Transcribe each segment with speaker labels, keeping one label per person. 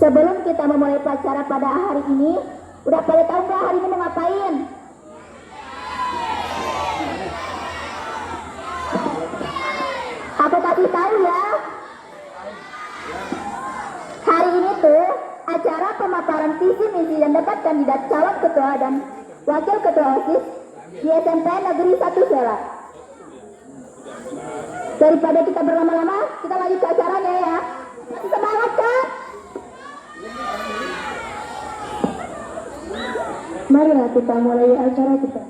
Speaker 1: Sebelum kita memulai upacara pada hari ini, udah pada tahu nggak hari ini mau ngapain? Aku kasih tahu ya. Hari ini tuh acara pemaparan visi misi dan debat kandidat calon ketua dan wakil ketua OSIS di SMP Negeri 1 Sela. Daripada kita berlama-lama, kita lanjut ke acaranya ya. Semangat kan?
Speaker 2: Marilah kita mulai acara kita.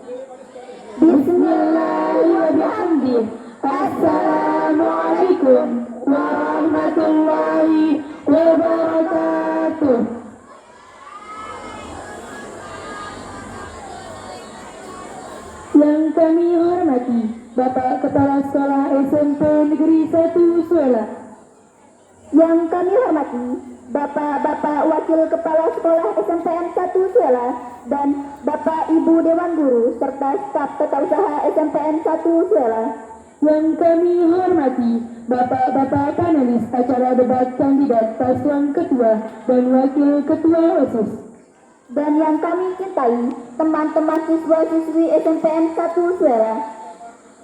Speaker 2: Bismillahirrahmanirrahim. Assalamualaikum warahmatullahi wabarakatuh. Yang kami hormati Bapak Kepala Sekolah SMP Negeri 1 Suela.
Speaker 1: Yang kami hormati Bapak-Bapak Wakil Kepala Sekolah SMPN 1 Suela dan Bapak Ibu Dewan Guru serta staf tata usaha SMPN 1 Suela.
Speaker 2: Yang kami hormati Bapak-Bapak panelis acara debat kandidat paslon ketua dan wakil ketua OSIS.
Speaker 1: Dan yang kami cintai teman-teman siswa-siswi SMPN 1 Suela.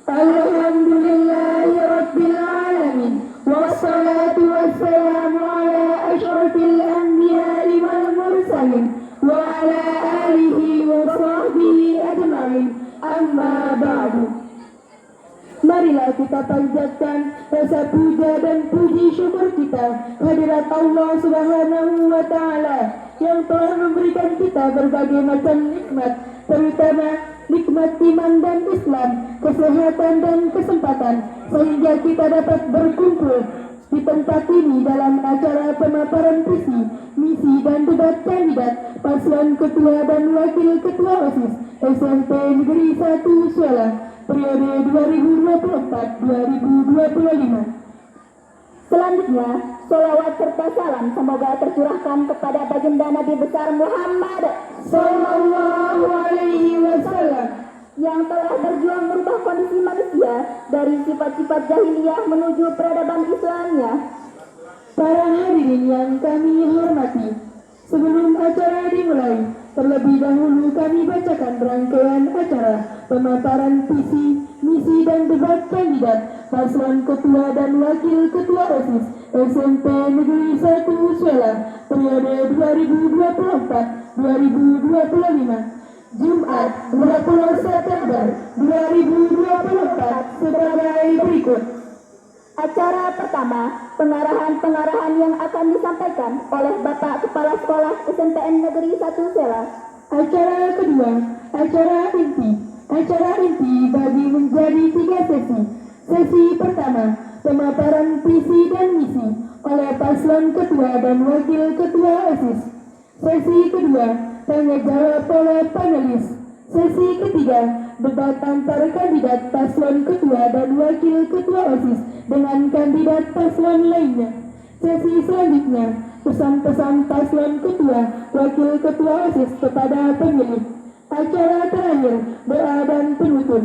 Speaker 2: Alhamdulillahirabbil alamin. Wassalatu wassalamu ala asyrafil anbiya'i wal mursalin wa ala alihi wa sahbihi ajma'in. Amma ba'du. Marilah kita panjatkan rasa puja dan puji syukur kita hadirat Allah Subhanahu wa Ta'ala yang telah memberikan kita berbagai macam nikmat, terutama nikmat iman dan Islam, kesehatan dan kesempatan, sehingga kita dapat berkumpul di tempat ini dalam acara pemaparan visi, misi dan debat kandidat paslon ketua dan wakil ketua OSIS SMP Negeri 1 Suela periode 2024-2025.
Speaker 1: Selanjutnya, sholawat serta salam semoga tercurahkan kepada baginda Nabi besar Muhammad
Speaker 2: Sallallahu Alaihi Wasallam
Speaker 1: yang telah berjuang merubah kondisi manusia dari sifat-sifat jahiliyah menuju peradaban Islamnya.
Speaker 2: Para hadirin yang kami hormati, sebelum acara dimulai, terlebih dahulu kami bacakan rangkaian acara pemaparan visi, misi dan debat kandidat paslon ketua dan wakil ketua OSIS SMP Negeri 1 Suela periode 2024-2025. Jumat 20 September 2024 sebagai berikut.
Speaker 1: Acara pertama, pengarahan-pengarahan yang akan disampaikan oleh Bapak Kepala Sekolah SMPN Negeri 1 Sela.
Speaker 2: Acara kedua, acara inti. Acara inti bagi menjadi 3 sesi. Sesi pertama, pemaparan visi dan misi oleh paslon ketua dan wakil ketua OSIS. Sesi kedua, tanya jawab oleh panelis. Sesi ketiga, debat antar kandidat paslon ketua dan wakil ketua OSIS dengan kandidat paslon lainnya. Sesi selanjutnya, pesan-pesan paslon ketua, wakil ketua OSIS kepada pemilih. Acara terakhir, doa dan penutup.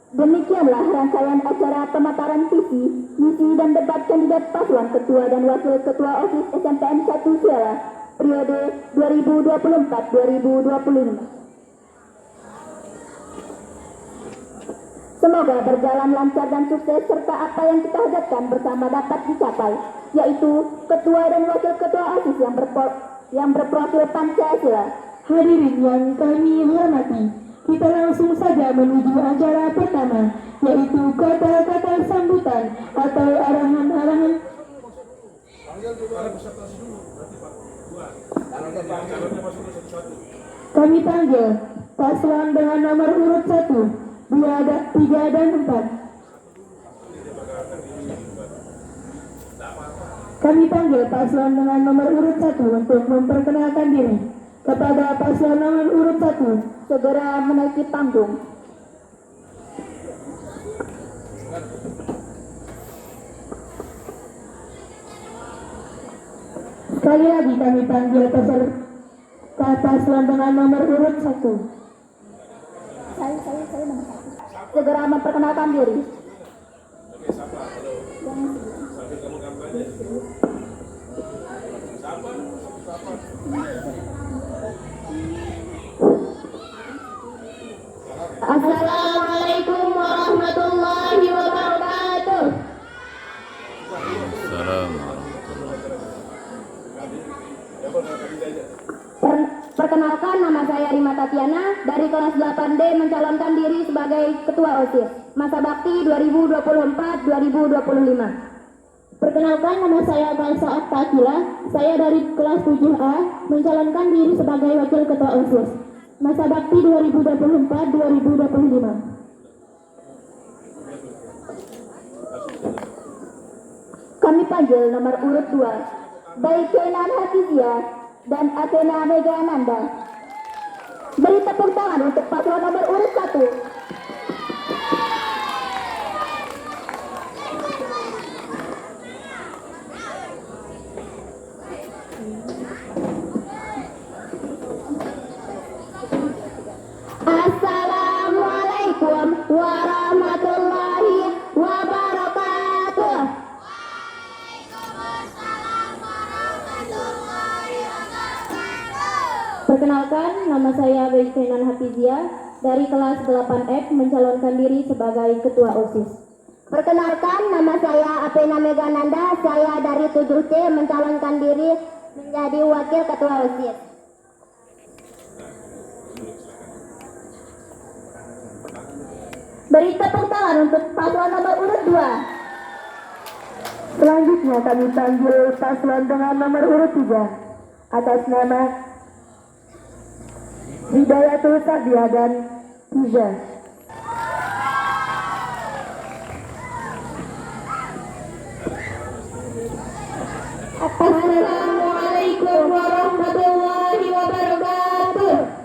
Speaker 1: Demikianlah rangkaian acara pemaparan visi, misi dan debat kandidat paslon ketua dan wakil ketua OSIS SMPN 1 Suela periode 2024-2025. Semoga berjalan lancar dan sukses serta apa yang kita hajatkan bersama dapat dicapai, yaitu ketua dan wakil ketua OSIS yang berprofil Pancasila.
Speaker 2: Hadirin yang kami hormati, kita langsung saja menuju acara pertama, yaitu kata-kata sambutan atau arahan-arahan. Kami panggil paslon dengan nomor urut 1, 2, 3, dan 4. Kami panggil paslon dengan nomor urut 1 untuk memperkenalkan diri. Kepada paslon nomor urut 1,
Speaker 1: segera menaiki panggung.
Speaker 2: Sekali lagi kami panggil peserta paslon dengan nomor urut 1.
Speaker 1: Saya nomor 1. Segera memperkenalkan diri. Jangan D mencalonkan diri sebagai Ketua OSIS masa bakti 2024-2025.
Speaker 2: Perkenalkan, nama saya Balsaat Takila. Saya dari kelas 7A mencalonkan diri sebagai Wakil Ketua OSIS masa bakti 2024-2025.
Speaker 1: Kami panggil nomor urut 2, baik Kenan Hafizia dan Athena Megananda. Beri tepuk tangan untuk paslon nomor urut 1. Assalamualaikum warahmatullahi wabarakatuh.
Speaker 2: Perkenalkan, nama saya Baik Kenan Hafizia dari kelas 8F mencalonkan diri sebagai Ketua OSIS.
Speaker 1: Perkenalkan, nama saya Athena Megananda. Saya dari 7C mencalonkan diri menjadi Wakil Ketua OSIS. Beri tepuk tangan untuk paslon nomor urut 2.
Speaker 2: Selanjutnya kami panggil paslon dengan nomor urut 3 atas nama Hidayatul Sadia dan Tiza.
Speaker 1: Assalamualaikum warahmatullahi wabarakatuh.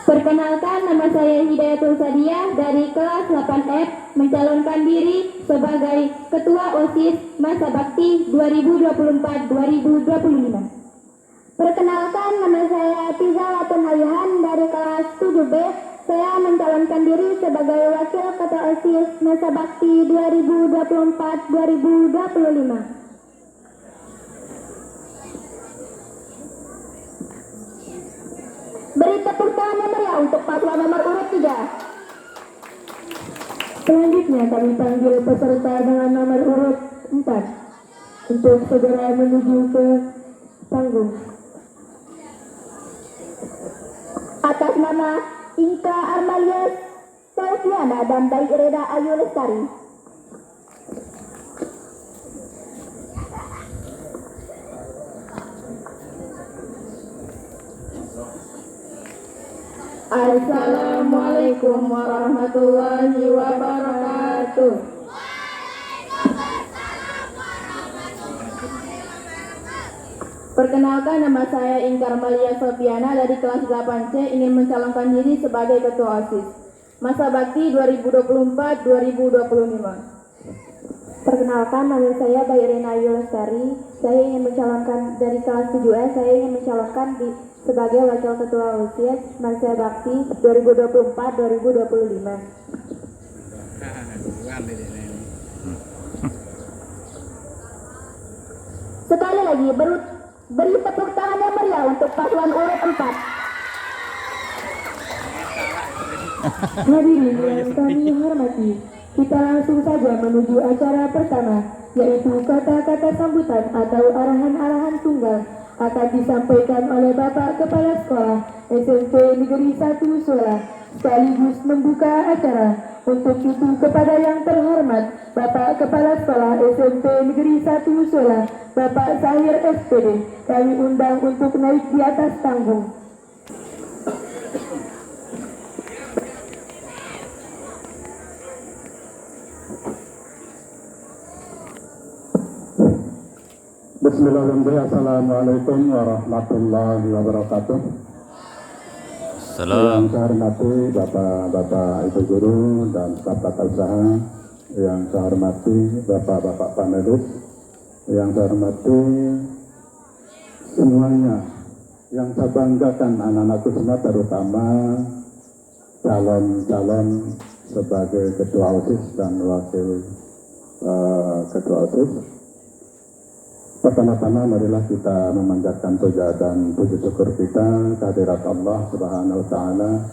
Speaker 2: Perkenalkan, nama saya Hidayatul Sadia dari kelas 8F mencalonkan diri sebagai Ketua OSIS masa bakti 2024-2025.
Speaker 1: Perkenalkan, nama saya Tiza Latun Halihan dari kelas 7B. Saya mencalonkan diri sebagai Wakil Ketua OSIS masa bakti 2024-2025. Beri tepuk tangan yang meriah untuk paslon nomor urut 3.
Speaker 2: Selanjutnya kami panggil peserta dengan nomor urut 4 untuk segera menuju ke panggung.
Speaker 1: Atas nama Inka Armalia Saufiana dan Baik Reda Ayu Lestari.
Speaker 2: Assalamualaikum warahmatullahi wabarakatuh. Perkenalkan, nama saya Ingkar Malia Sofiana dari kelas 8C ingin mencalonkan diri sebagai Ketua OSIS masa bakti 2024-2025. Perkenalkan, nama saya Bayrina Ayu Lestari. Saya ingin mencalonkan dari kelas 7A. Saya ingin mencalonkan sebagai Wakil Ketua OSIS masa bakti 2024-2025.
Speaker 1: Sekali lagi beri tepuk tangan yang meriah untuk paslon urut 4.
Speaker 2: Hadirin yang kami hormati, kita langsung saja menuju acara pertama, yaitu kata-kata sambutan atau arahan-arahan tunggal akan disampaikan oleh Bapak Kepala Sekolah SMP Negeri 1 Sola sekaligus membuka acara. Untuk itu, kepada yang terhormat Bapak Kepala Sekolah SMP Negeri 1 Sola, Bapak Zahir SPD, kami undang untuk naik di atas panggung.
Speaker 3: Bismillahirrahmanirrahim. Assalamualaikum warahmatullahi wabarakatuh. Yang saya hormati Bapak-Bapak Ibu Guru dan staf tata usaha, yang saya hormati Bapak-Bapak panelis, yang saya hormati semuanya, yang saya banggakan anak-anakku semua, terutama calon-calon sebagai Ketua OSIS dan Wakil Ketua OSIS. Pertama-tama marilah kita memanjatkan puja dan puji syukur kita kehadirat Allah Subhanahu wa taala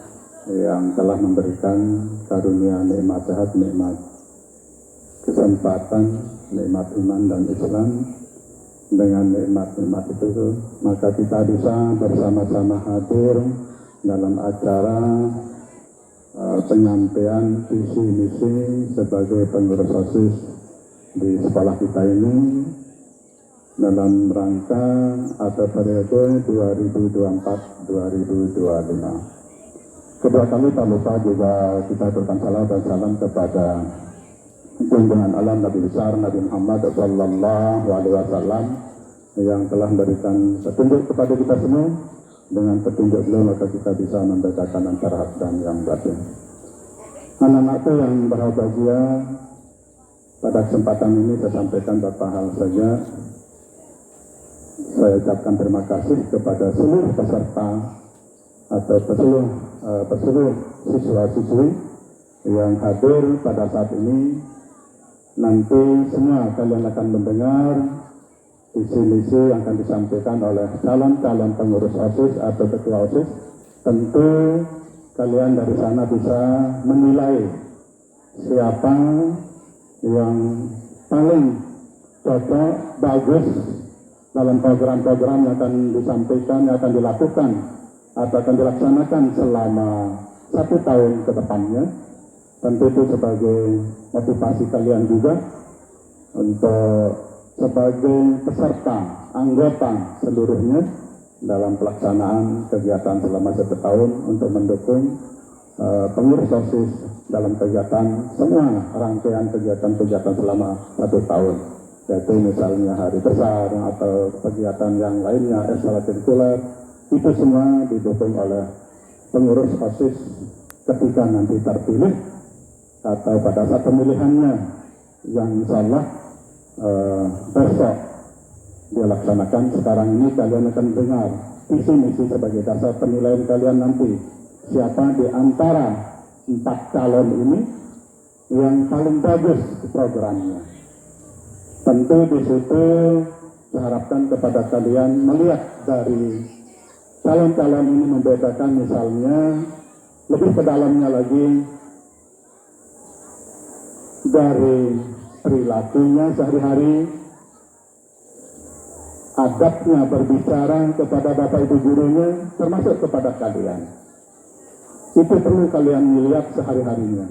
Speaker 3: yang telah memberikan karunia nikmat sehat, nikmat kesempatan, nikmat iman dan Islam, dengan nikmat-nikmat itu, maka kita bisa bersama-sama hadir dalam acara penyampaian visi misi sebagai pengurus OSIS di sekolah kita ini dalam rangka atau periode 2024-2025. Kedua kali tak lupa juga kita berikan salam dan salam kepada junjungan alam Nabi besar Nabi Muhammad Sallallahu Alaihi Wasallam yang telah memberikan petunjuk kepada kita semua. Dengan petunjuk beliau maka kita bisa membedakan antara hak dan yang batin. Anak-anakku yang berbahagia, pada kesempatan ini saya sampaikan beberapa hal saja. Saya ucapkan terima kasih kepada seluruh peserta atau seluruh siswa-siswi yang hadir pada saat ini. Nanti semua kalian akan mendengar visi-misi yang akan disampaikan oleh calon-calon pengurus OSIS atau ketua OSIS. Tentu kalian dari sana bisa menilai siapa yang paling cocok, bagus dalam program-program yang akan disampaikan, yang akan dilakukan atau akan dilaksanakan selama 1 tahun ke depannya. Tentu itu sebagai motivasi kalian juga untuk sebagai peserta, anggota seluruhnya dalam pelaksanaan kegiatan selama 1 tahun untuk mendukung pengurus OSIS dalam kegiatan semua rangkaian kegiatan-kegiatan selama 1 tahun, yaitu misalnya hari besar atau kegiatan yang lainnya ekstrakurikuler, itu semua didukung oleh pengurus OSIS ketika nanti terpilih atau pada saat pemilihannya yang insya Allah besok dilaksanakan. Sekarang ini kalian akan dengar visi misi sebagai dasar penilaian kalian nanti siapa di antara 4 calon ini yang paling bagus programnya. Tentu di situ diharapkan kepada kalian melihat dari calon-calon ini membedakan, misalnya lebih ke dalamnya lagi dari perilakunya sehari-hari, adabnya berbicara kepada bapak ibu gurunya, termasuk kepada kalian. Itu perlu kalian lihat sehari-harinya.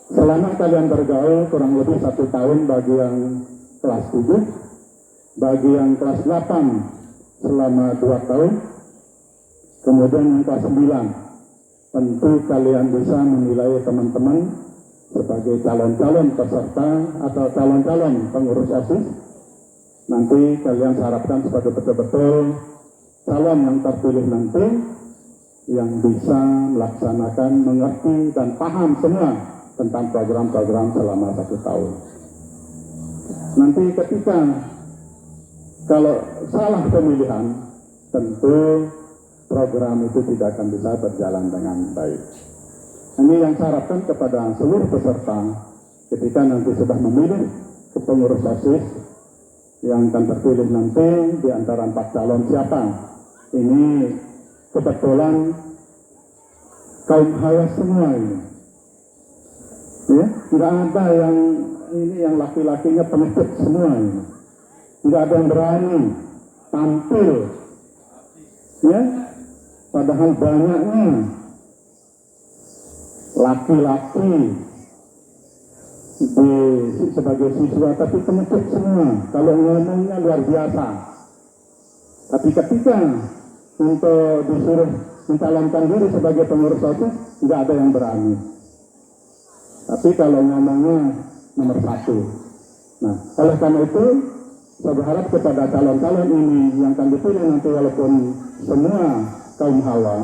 Speaker 3: Selama kalian bergaul kurang lebih 1 tahun bagi yang kelas 7, bagi yang kelas 8 selama 2 tahun, kemudian yang kelas 9. Tentu kalian bisa menilai teman-teman sebagai calon-calon peserta atau calon-calon pengurus OSIS. Nanti kalian harapkan sebagai betul-betul calon yang terpilih nanti yang bisa melaksanakan, mengerti dan paham semua tentang program-program selama 1 tahun. Nanti ketika kalau salah pemilihan, tentu program itu tidak akan bisa berjalan dengan baik. Ini yang saya harapkan kepada seluruh peserta ketika nanti sudah memilih pengurus OSIS yang akan terpilih nanti di antara 4 calon siapa. Ini kebetulan kaum hawa semua ini. Ya, tidak ada yang ini yang laki-lakinya pengecut semua ini. Tidak ada yang berani tampil. Ya, padahal banyaknya laki-laki sebagai siswa tapi pengecut semua, kalau ngomongnya luar biasa. Tapi ketika untuk disuruh mencalonkan diri sebagai pengurus OSIS, nggak ada yang berani. Tapi kalau ngomongnya nomor 1. Nah, oleh karena itu saya berharap kepada calon-calon ini yang akan dipilih nanti, walaupun semua kaum hawa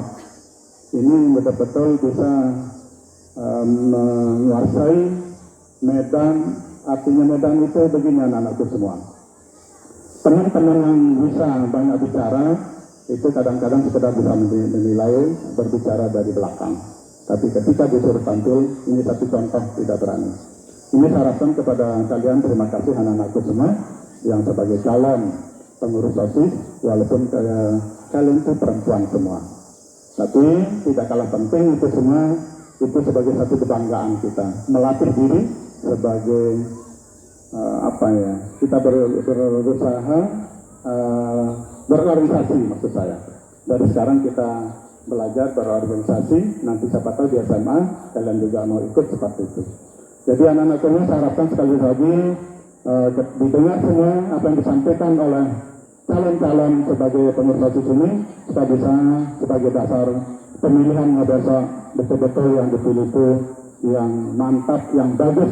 Speaker 3: ini betul-betul bisa menguasai medan. Artinya medan itu begini anak-anakku semua. Teman-teman yang bisa banyak bicara itu kadang-kadang sekedar bisa menilai, berbicara dari belakang. Tapi ketika disuruh tampil, ini satu contoh tidak berani. Ini saya harapkan kepada kalian, terima kasih anak-anakku semua yang sebagai calon pengurus OSIS, walaupun kalian itu perempuan semua. Tapi tidak kalah penting itu semua, itu sebagai satu kebanggaan kita, melatih diri sebagai kita berusaha berorganisasi, maksud saya. Dari sekarang kita belajar berorganisasi, nanti siapa tahu di SMA kalian juga mau ikut seperti itu. Jadi anak-anak semua saya harapkan sekali lagi didengar semua apa yang disampaikan oleh calon-calon sebagai pengurus OSIS ini, supaya bisa sebagai dasar pemilihannya besok betul-betul yang dipilih itu yang mantap, yang bagus,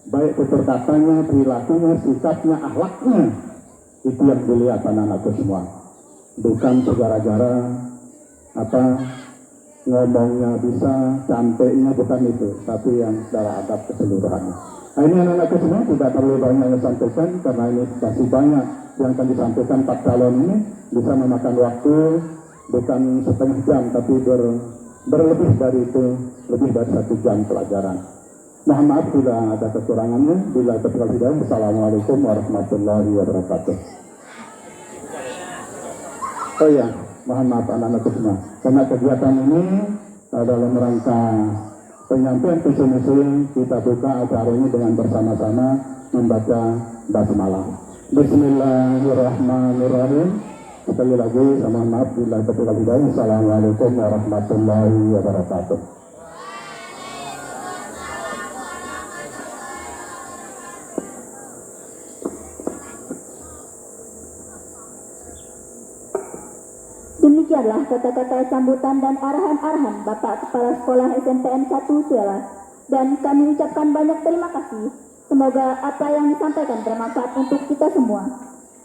Speaker 3: baik tutur katanya, perilakunya, sikapnya, akhlaknya, itu yang dilihat anak-anakku semua. Bukan segara-gara ngomongnya bisa, cantiknya, bukan itu, tapi yang secara adab keseluruhannya. Nah, ini anak-anakku semua tidak terlalu banyak yang sampaikan, karena ini masih banyak yang akan disampaikan 4 calon ini, bisa memakan waktu bukan setengah jam, tapi berlebih dari itu, lebih dari 1 jam pelajaran. Mohon maaf bila ada kekurangannya. Bila terima kasih. Assalamualaikum warahmatullahi wabarakatuh. Oh ya, mohon maaf anak-anak semua, karena kegiatan ini dalam rangka penyampaian visi misi, kita buka acara ini dengan bersama-sama membaca basmalah. Bismillahirrahmanirrahim. Sekali lagi, mohon maaf bila terima kasih. Assalamualaikum warahmatullahi wabarakatuh.
Speaker 1: Demikianlah kata-kata sambutan dan arahan-arahan Bapak Kepala Sekolah SMPN 1 Suela. Dan kami ucapkan banyak terima kasih. Semoga apa yang disampaikan bermanfaat untuk kita semua.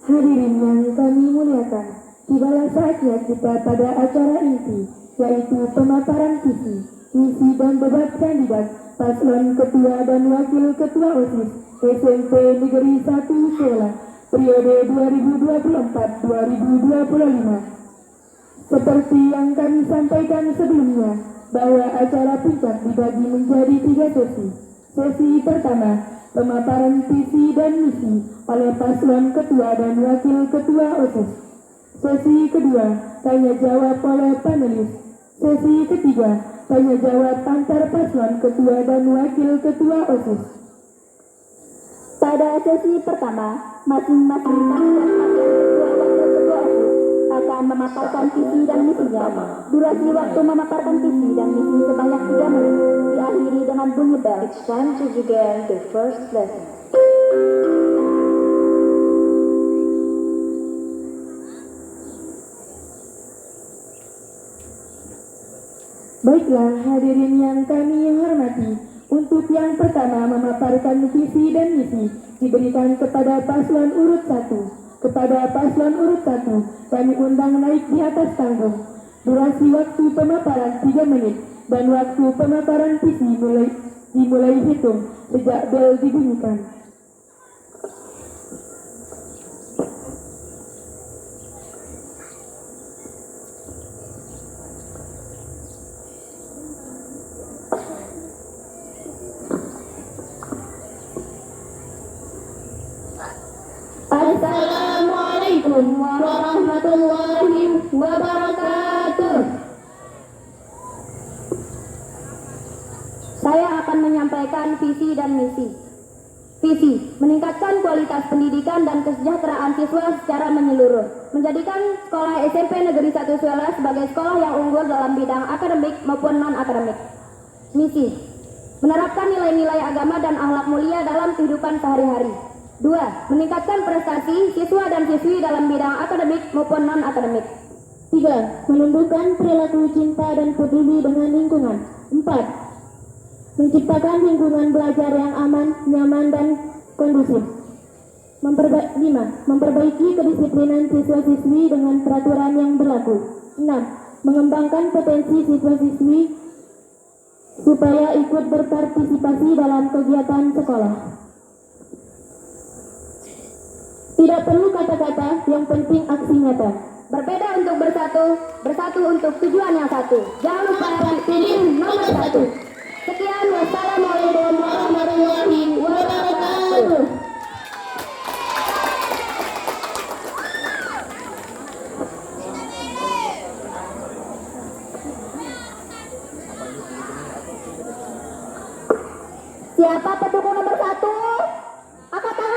Speaker 2: Hadirin yang kami muliakan, tibalah saatnya kita pada acara inti, yaitu pemaparan visi, misi dan beban kandidat paslon ketua dan wakil ketua OSIS SMP Negeri 1 Suela periode 2024-2025. Seperti yang kami sampaikan sebelumnya, bahwa acara puncak dibagi menjadi 3 sesi. Sesi pertama, pemaparan visi dan misi oleh paslon ketua dan wakil ketua OSIS. Sesi kedua, tanya jawab oleh panelis. Sesi ketiga, tanya jawab antar paslon ketua dan wakil ketua OSIS.
Speaker 1: Pada sesi pertama, masing-masing kandidat wakil ketua OSIS akan memaparkan visi dan misinya. Durasi waktu memaparkan visi dan misi sebanyak 3 menit, diakhiri dengan bunyi bel.
Speaker 4: It's time to begin the first lesson.
Speaker 2: Baiklah hadirin yang kami hormati, untuk yang pertama memaparkan visi dan misi diberikan kepada paslon urut 1. Kepada paslon urut 1, kami undang naik di atas panggung. Durasi waktu pemaparan 3 menit dan waktu pemaparan visi dimulai hitung sejak bel dibunyikan.
Speaker 1: Assalamualaikum warahmatullahi wabarakatuh. Saya akan menyampaikan visi dan misi. Visi, meningkatkan kualitas pendidikan dan kesejahteraan siswa secara menyeluruh, menjadikan sekolah SMP Negeri 1 Suela sebagai sekolah yang unggul dalam bidang akademik maupun non-akademik. Misi, menerapkan nilai-nilai agama dan akhlak mulia dalam kehidupan sehari-hari. 2. Meningkatkan prestasi siswa dan siswi dalam bidang akademik maupun non-akademik.
Speaker 2: 3. Menumbuhkan perilaku cinta dan peduli dengan lingkungan. 4. Menciptakan lingkungan belajar yang aman, nyaman, dan kondusif. 5. Memperbaiki kedisiplinan siswa-siswi dengan peraturan yang berlaku. 6. Mengembangkan potensi siswa-siswi supaya ikut berpartisipasi dalam kegiatan sekolah. Tidak perlu kata-kata, yang penting aksi nyata.
Speaker 1: Berbeda untuk bersatu, bersatu untuk tujuan yang satu. Jangan lupa pilih nomor 1. Sekian, wassalamualaikum warahmatullahi wabarakatuh. Siapa pendukung nomor 1? Angkat tangan.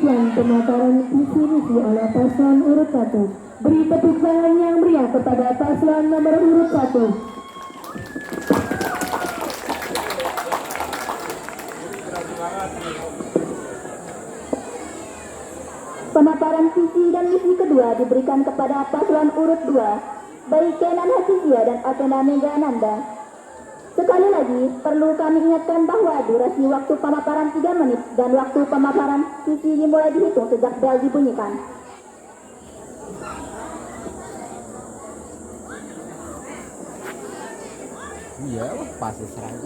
Speaker 2: Demikian pemaparan visi misi oleh paslon urut 1. Beri tepuk tangan yang meriah kepada paslon nomor urut 1.
Speaker 1: Pemaparan visi dan misi kedua diberikan kepada paslon urut 2, baik Kenan Hasizia dan Athena Megananda. Sekali lagi, perlu kami ingatkan bahwa durasi waktu pemaparan 3 menit dan waktu pemaparan visi dimulai dihitung sejak bel dibunyikan.
Speaker 5: Iya, pasti serang.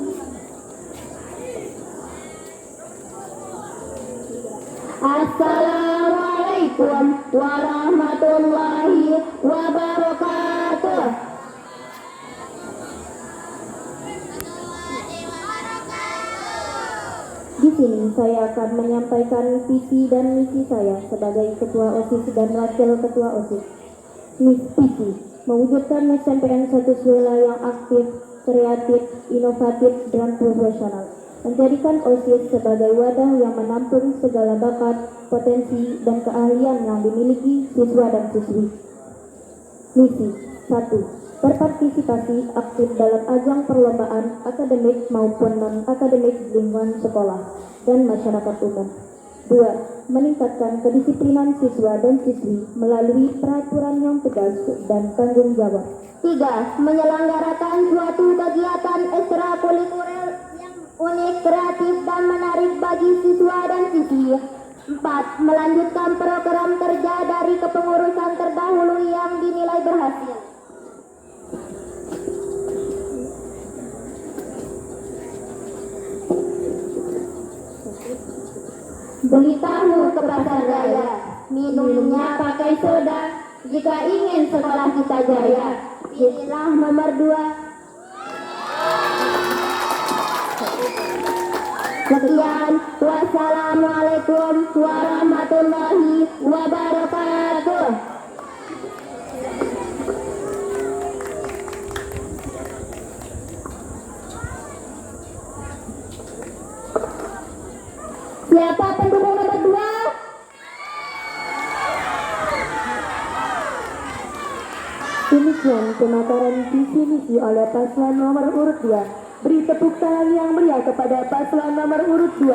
Speaker 1: Assalamualaikum warahmatullahi wabarakatuh. Di sini saya akan menyampaikan visi dan misi saya sebagai Ketua OSIS dan Wakil Ketua OSIS. Visi mewujudkan SMPN 1 Suela yang aktif, kreatif, inovatif, dan profesional. Menjadikan OSIS sebagai wadah yang menampung segala bakat, potensi, dan keahlian yang dimiliki siswa dan siswi. Misi 1. Berpartisipasi aktif dalam ajang perlombaan akademik maupun non-akademik lingkungan sekolah dan masyarakat umum. 2. Meningkatkan kedisiplinan siswa dan siswi melalui peraturan yang tegas dan tanggung jawab. 3. Menyelenggarakan suatu kegiatan ekstrakurikuler yang unik, kreatif, dan menarik bagi siswa dan siswi. 4. Melanjutkan program kerja dari kepengurusan terdahulu yang dinilai berhasil. Beli tahu ke pasar raya, minumnya pakai soda. Jika ingin sekolah kita jaya, pilihlah nomor 2. Sekian, wassalamualaikum warahmatullahi wabarakatuh. Siapa pendukung nomor 2?
Speaker 2: Demikian pemaparan visi misi oleh paslon nomor urut 2. Beri tepuk tangan yang meriah kepada paslon nomor urut 2.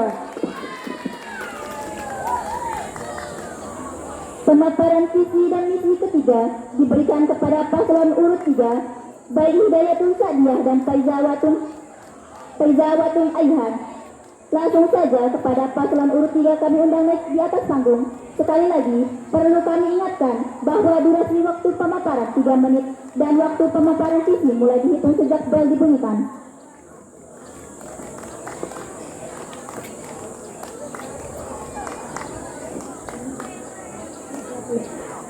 Speaker 1: Pemaparan visi dan misi ketiga diberikan kepada paslon urut 3, baik Hidayatul Sadiah dan Faizawatun Aihan. Langsung saja kepada paslon urut 3 kami undang naik di atas panggung. Sekali lagi, perlu kami ingatkan bahwa durasi waktu pemaparan 3 menit dan waktu pemaparan visi mulai dihitung sejak bel dibunyikan.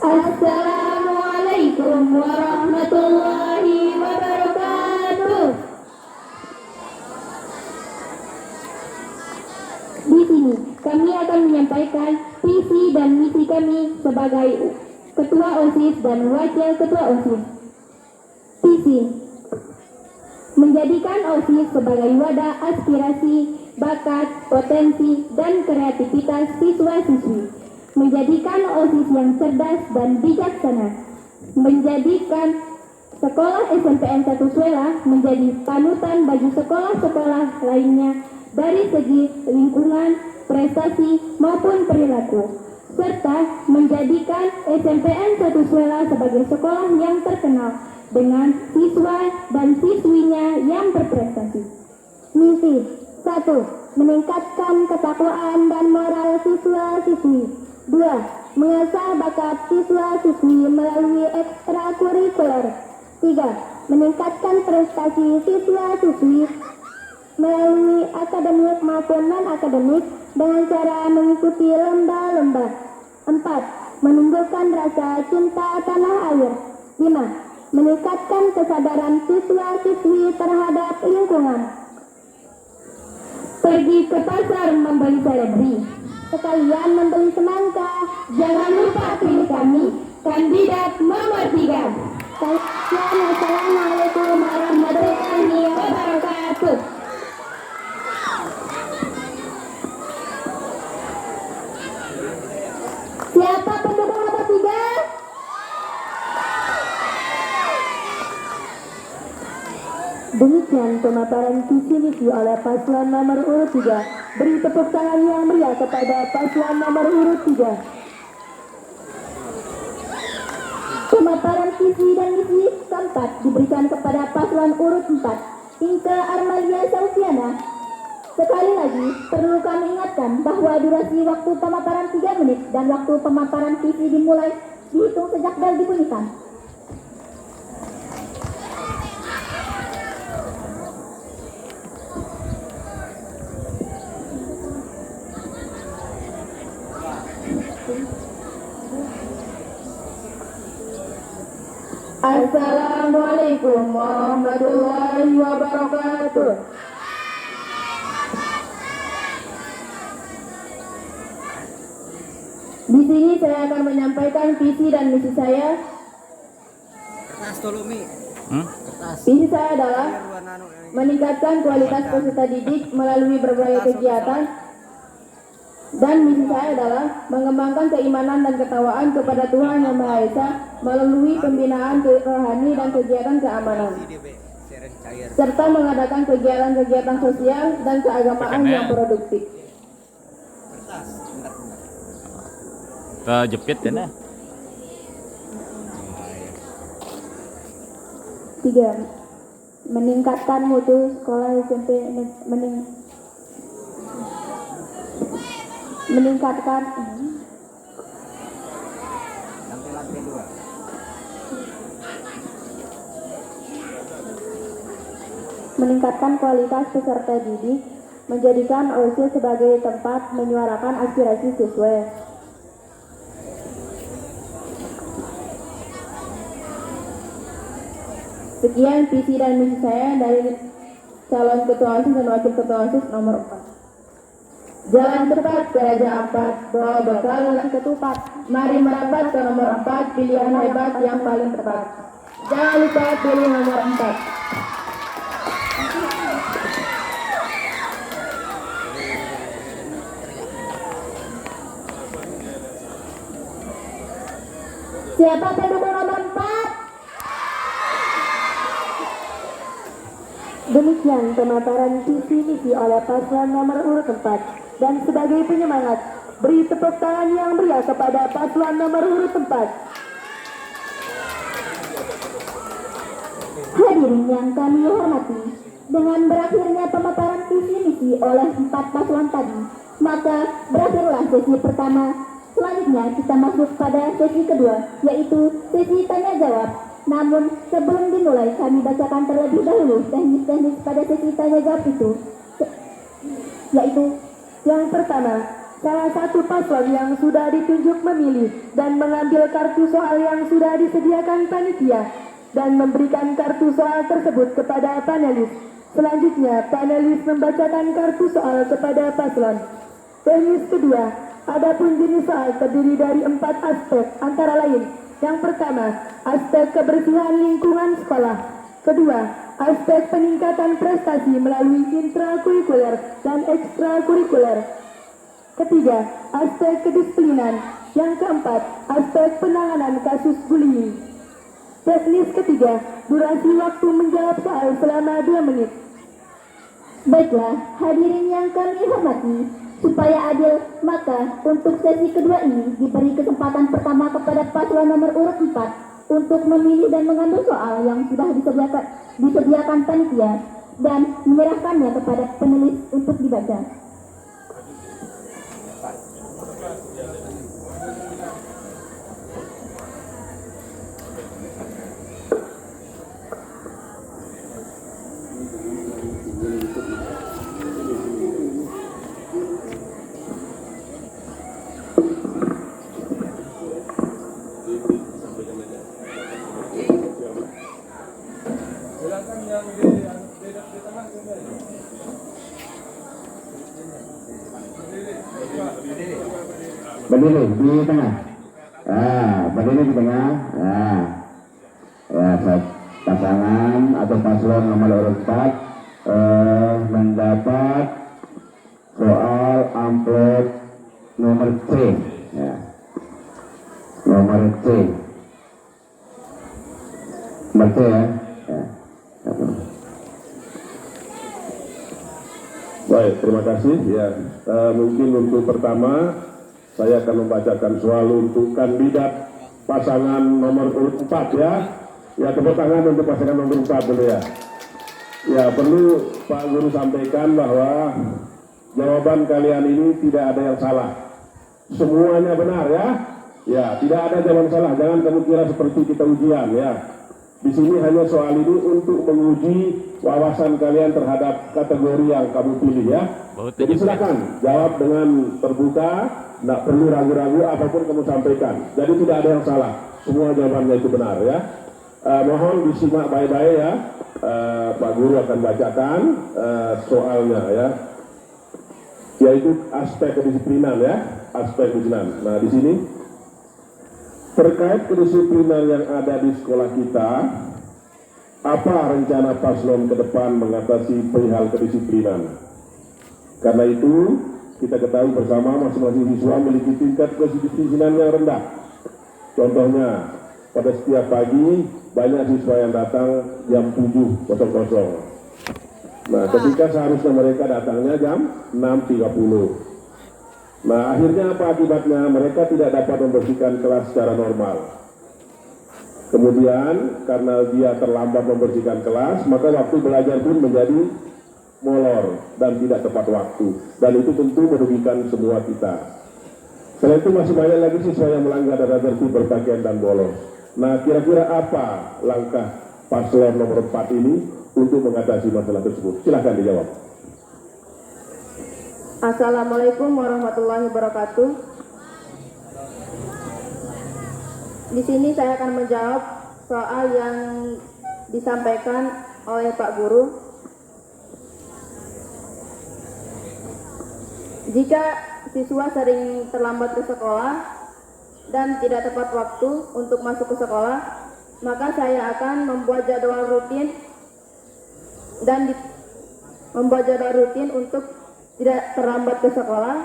Speaker 1: Assalamualaikum warahmatullahi wabarakatuh. Di sini kami akan menyampaikan visi dan misi kami sebagai Ketua OSIS dan Wakil Ketua OSIS. Visi menjadikan OSIS sebagai wadah aspirasi, bakat, potensi, dan kreativitas siswa-siswi. Menjadikan OSIS yang cerdas dan bijaksana. Menjadikan sekolah SMPN 1 Suela menjadi panutan bagi sekolah-sekolah lainnya dari segi lingkungan, prestasi, maupun perilaku, serta menjadikan SMPN 1 Suela sebagai sekolah yang terkenal dengan siswa dan siswinya yang berprestasi. Misi 1. Meningkatkan ketakwaan dan moral siswa-siswi. 2. Mengasah bakat siswa-siswi melalui ekstrakurikuler. 3. Meningkatkan prestasi siswa-siswi melalui akademik maupun non-akademik dengan cara mengikuti lomba-lomba. 4. Menumbuhkan rasa cinta tanah air. 5. Meningkatkan kesadaran siswa-siswi terhadap lingkungan. Pergi ke pasar membeli seledri, sekalian membeli semangka. Jangan lupa pilih kami, kandidat nomor 3. Assalamualaikum warahmatullahi wabarakatuh.
Speaker 2: Demikian pemaparan visi misi oleh paslon nomor urut 3. Beri tepuk tangan yang meriah kepada paslon nomor urut 3.
Speaker 1: Pemaparan visi dan misi keempat diberikan kepada paslon urut 4, Inka Armalia Sausiana. Sekali lagi, perlu kami ingatkan bahwa durasi waktu pemaparan 3 menit dan waktu pemaparan visi dimulai dihitung sejak bel dibunyikan.
Speaker 2: Assalamualaikum warahmatullahi wabarakatuh. Di sini saya akan menyampaikan visi dan misi saya.
Speaker 5: Kertas dulu Mi. Kertas.
Speaker 2: Visi saya adalah meningkatkan kualitas peserta didik melalui berbagai kegiatan. Dan misi saya adalah mengembangkan keimanan dan ketakwaan kepada Tuhan Yang Maha Esa melalui pembinaan rohani dan kegiatan keamanan, serta mengadakan kegiatan-kegiatan sosial dan keagamaan yang produktif.
Speaker 6: Kejepit ya nah.
Speaker 1: 3. Meningkatkan mutu sekolah SMP meningkatkan kualitas peserta didik, menjadikan OSIS sebagai tempat menyuarakan aspirasi siswa.
Speaker 2: Sekian visi dan misi saya dari calon ketua OSIS dan wakil ketua OSIS nomor 4. Jalan cepat ke Raja Ampat, bawa bekal nasi ketupat. Mari merapat ke nomor 4, pilihan hebat yang paling tepat. Jangan lupa pilih nomor 4.
Speaker 1: Siapa pendukung nomor 4?
Speaker 2: Demikian pemaparan visi misi oleh paslon nomor urut 4. Dan sebagai penyemangat, beri tepuk tangan yang meriah kepada paslon nomor urut 4.
Speaker 1: Hadirin yang kami hormati, dengan berakhirnya pemaparan visi misi oleh 4 paslon tadi, maka berakhirlah sesi pertama. Selanjutnya kita masuk pada sesi kedua, yaitu sesi tanya jawab. Namun sebelum dimulai, kami bacakan terlebih dahulu teknis-teknis pada sesi tanya jawab itu, yaitu
Speaker 2: Yang pertama, salah satu paslon yang sudah ditunjuk memilih dan mengambil kartu soal yang sudah disediakan panitia dan memberikan kartu soal tersebut kepada panelis. Selanjutnya, panelis membacakan kartu soal kepada paslon. Teknis kedua, adapun jenis soal terdiri dari 4 aspek, antara lain: yang pertama, aspek kebersihan lingkungan sekolah. Kedua, aspek peningkatan prestasi melalui intrakurikuler dan ekstrakurikuler. Ketiga, aspek kedisiplinan. Yang keempat, aspek penanganan kasus bullying. Teknis ketiga, durasi waktu menjawab soal selama 2 menit.
Speaker 1: baiklah hadirin yang kami hormati, supaya adil, maka untuk sesi kedua ini diberi kesempatan pertama kepada paslon nomor urut 4 untuk memilih dan mengambil soal yang sudah disediakan panitia dan menyerahkannya kepada penulis untuk dibaca.
Speaker 3: Berdiri di tengah. Berdiri di tengah. Pasangan atau paslon nomor urut 4 mendapat soal amplop nomor C. Nomor C. Nomor C ya. Baik, terima kasih. Ya, mungkin untuk pertama saya akan membacakan soal untuk kandidat pasangan nomor urut 4 ya. Ya, tepuk tangan untuk pasangan nomor 4 dulu ya. Ya, perlu Pak Guru sampaikan bahwa jawaban kalian ini tidak ada yang salah. Semuanya benar ya. Ya, tidak ada jawaban salah. Jangan kamu kira seperti kita ujian ya. Di sini hanya soal ini untuk menguji wawasan kalian terhadap kategori yang kamu pilih ya. Jadi silakan jawab dengan terbuka, tidak perlu ragu-ragu apapun kamu sampaikan. Jadi tidak ada yang salah. Semua jawabannya itu benar ya. Mohon disimak baik-baik ya. Pak Guru akan bacakan soalnya ya. Yaitu aspek kedisiplinan ya, aspek kedisiplinan. Nah, di sini terkait kedisiplinan yang ada di sekolah kita, apa rencana paslon ke depan mengatasi perihal kedisiplinan? Karena itu, kita ketahui bersama masing-masing siswa memiliki tingkat kedisiplinan yang rendah. Contohnya, pada setiap pagi, banyak siswa yang datang jam 7.00. Nah, ketika seharusnya mereka datangnya jam 6.30. Nah, akhirnya apa akibatnya? Mereka tidak dapat membersihkan kelas secara normal. Kemudian, karena dia terlambat membersihkan kelas, maka waktu belajar pun menjadi molor dan tidak tepat waktu. Dan itu tentu merugikan semua kita. Selain itu masih banyak lagi siswa yang melanggar tata tertib berpakaian dan bolos. Nah, kira-kira apa langkah paslon nomor 4 ini untuk mengatasi masalah tersebut? Silahkan dijawab.
Speaker 4: Assalamualaikum warahmatullahi wabarakatuh. Di sini saya akan menjawab soal yang disampaikan oleh Pak Guru. Jika siswa sering terlambat ke sekolah dan tidak tepat waktu untuk masuk ke sekolah, maka saya akan membuat jadwal rutin untuk tidak terlambat ke sekolah.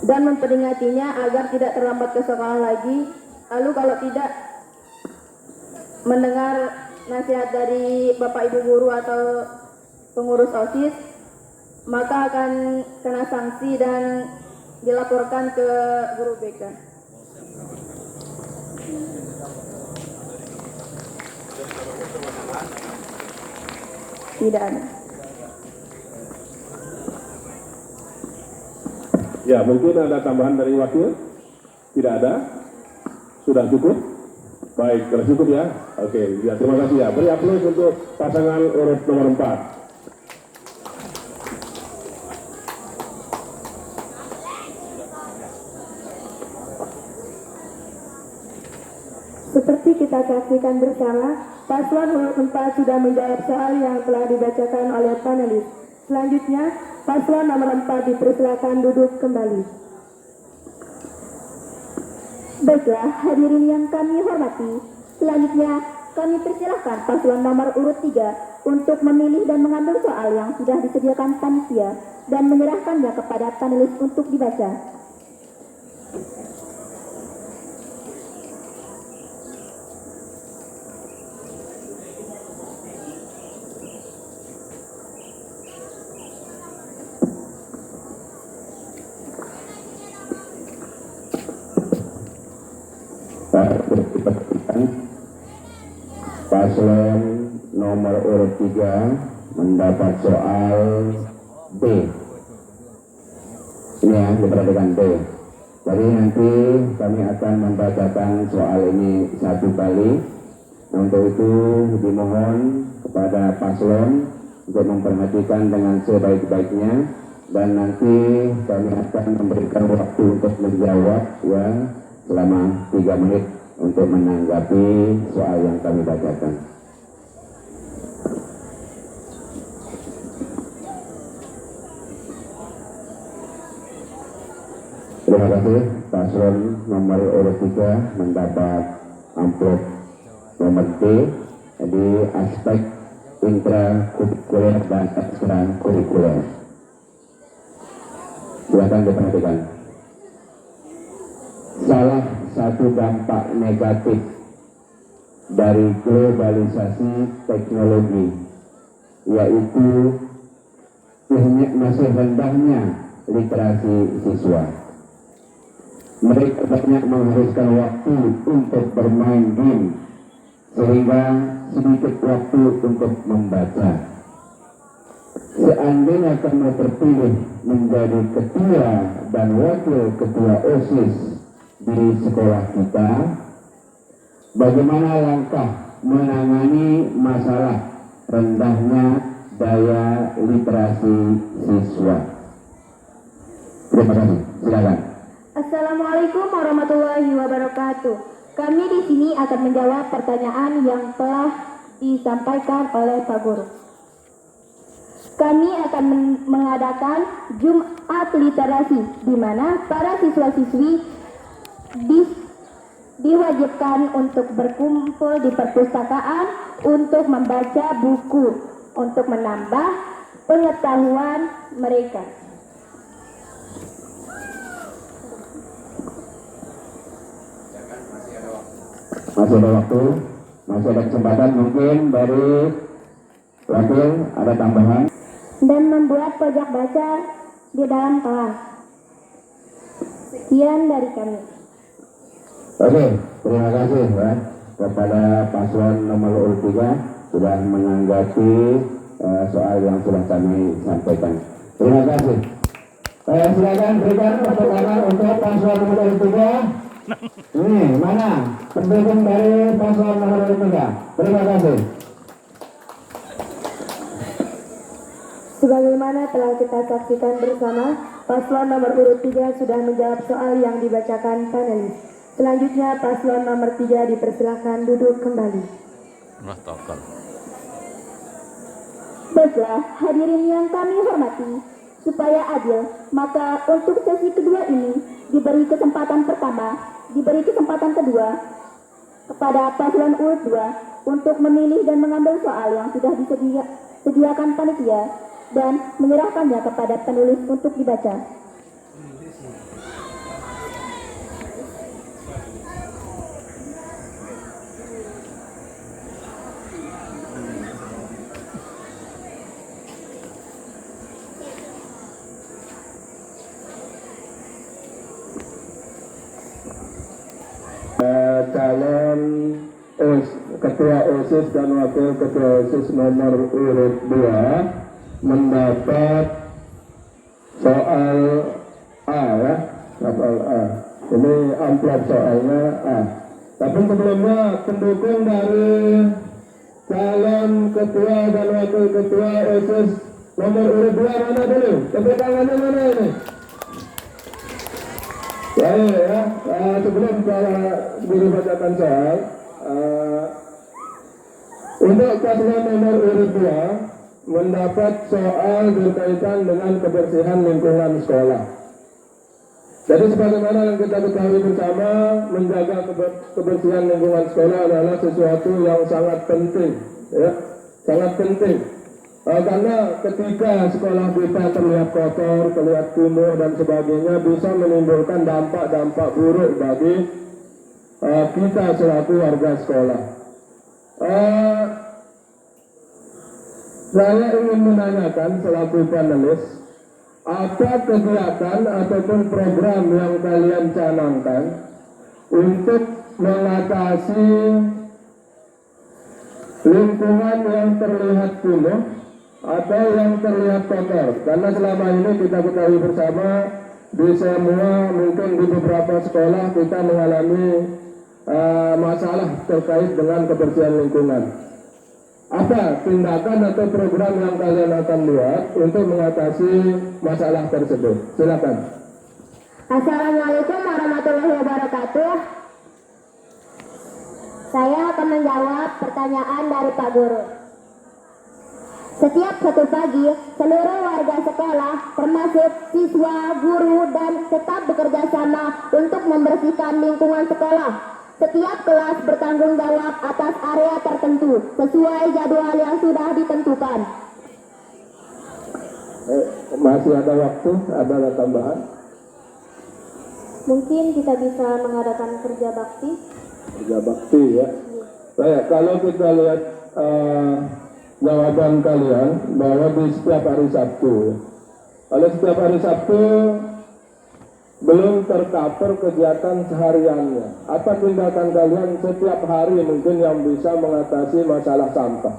Speaker 4: Dan memperingatinya agar tidak terlambat ke sekolah lagi. Lalu kalau tidak mendengar nasihat dari Bapak Ibu guru atau pengurus OSIS, maka akan kena sanksi dan dilaporkan ke guru BK. Tidak ada.
Speaker 3: Ya, mungkin ada tambahan dari wakil? Tidak ada? Sudah cukup? Baik, kalau cukup ya. Oke, ya, terima kasih ya. Beri aplaus untuk pasangan urut nomor 4.
Speaker 2: Seperti kita saksikan bersama, paslon urut 4 sudah menjawab soal yang telah dibacakan oleh panelis. Selanjutnya, paslon nomor 4 dipersilakan duduk kembali.
Speaker 1: Baiklah, hadirin yang kami hormati. Selanjutnya, kami persilahkan paslon nomor urut 3 untuk memilih dan mengambil soal yang sudah disediakan panitia dan menyerahkannya kepada panelis untuk dibaca.
Speaker 3: Paslon nomor urut 3 mendapat soal B. Ini ya, diperhatikan B. Jadi nanti kami akan membacakan soal ini satu kali. Nah, untuk itu dimohon kepada paslon untuk memperhatikan dengan sebaik-baiknya, dan nanti kami akan memberikan waktu untuk menjawab ya selama 3 menit untuk menanggapi soal yang kami bacakan. Terima kasih. Paslon nomor urut 3 mendapat amplop nomor D, jadi aspek intrakurikuler dan ekstrakurikuler. Silakan diperhatikan. Salah
Speaker 6: satu dampak negatif dari globalisasi teknologi, yaitu masih rendahnya literasi siswa. Mereka banyak menghabiskan waktu untuk bermain game, sehingga sedikit waktu untuk membaca. Seandainya kamu terpilih menjadi ketua dan wakil ketua OSIS di sekolah kita, bagaimana langkah menangani masalah rendahnya daya literasi siswa? Terima kasih. Silakan.
Speaker 1: Assalamualaikum warahmatullahi wabarakatuh. Kami di sini akan menjawab pertanyaan yang telah disampaikan oleh Pak Guru. Kami akan mengadakan Jumat Literasi, di mana para siswa-siswi diwajibkan untuk berkumpul di perpustakaan untuk membaca buku, untuk menambah pengetahuan mereka.
Speaker 6: Masih ada waktu, masih ada kesempatan, mungkin dari wakil ada tambahan.
Speaker 1: Dan membuat pojok baca di dalam kelas. Sekian dari kami.
Speaker 6: Oke, terima kasih ya, kepada paslon nomor urut 3 sudah menanggapi soal yang sudah kami sampaikan. Terima kasih. Silakan berikan tepuk tangan untuk paslon nomor urut 3. Ini mana pendukung dari paslon nomor urut 3? Terima kasih.
Speaker 4: Sebagaimana telah kita saksikan bersama, paslon nomor urut 3 sudah menjawab soal yang dibacakan panelis. Selanjutnya paslon nomor 3 dipersilakan duduk kembali.
Speaker 1: Baiklah, hadirin yang kami hormati, supaya adil, maka untuk sesi kedua ini diberi kesempatan kedua kepada paslon urut 2 untuk memilih dan mengambil soal yang sudah disediakan panitia dan menyerahkannya kepada penulis untuk dibaca.
Speaker 6: Calon ketua OSIS dan wakil ketua OSIS nomor urut 2 mendapat soal A ya, soal A. Ini amplop soalnya A. Tapi sebelumnya pendukung dari calon ketua dan wakil ketua OSIS nomor urut 2 mana dulu? Tepuk tangannya mana ini? Ya, sebelum guru bacakan soal, untuk paslon nomor urut 2 mendapat soal berkaitan dengan kebersihan lingkungan sekolah. Jadi sebagaimana yang kita ketahui bersama, menjaga kebersihan lingkungan sekolah adalah sesuatu yang sangat penting, ya, sangat penting. Karena ketika sekolah kita terlihat kotor, terlihat kumuh dan sebagainya, bisa menimbulkan dampak-dampak buruk bagi kita selaku warga sekolah. Saya ingin menanyakan selaku panelis, apa kegiatan ataupun program yang kalian canangkan untuk mengatasi lingkungan yang terlihat kumuh atau yang terlihat kotor? Karena selama ini kita ketahui bersama, di semua mungkin di beberapa sekolah kita mengalami masalah terkait dengan kebersihan lingkungan. Apa tindakan atau program yang kalian akan buat untuk mengatasi masalah tersebut? Silakan.
Speaker 1: Assalamualaikum warahmatullahi wabarakatuh. Saya akan menjawab pertanyaan dari Pak Guru. Setiap satu pagi, seluruh warga sekolah, termasuk siswa, guru, dan tetap bekerja sama untuk membersihkan lingkungan sekolah. Setiap kelas bertanggung jawab atas area tertentu sesuai jadwal yang sudah ditentukan.
Speaker 6: Masih ada waktu, ada tambahan?
Speaker 1: Mungkin kita bisa mengadakan kerja bakti.
Speaker 6: Kerja bakti ya. Baik, kalau kita lihat jawaban kalian bahwa di setiap hari Sabtu, kalau setiap hari Sabtu belum tercover kegiatan sehariannya, apa tindakan kalian setiap hari mungkin yang bisa mengatasi masalah sampah?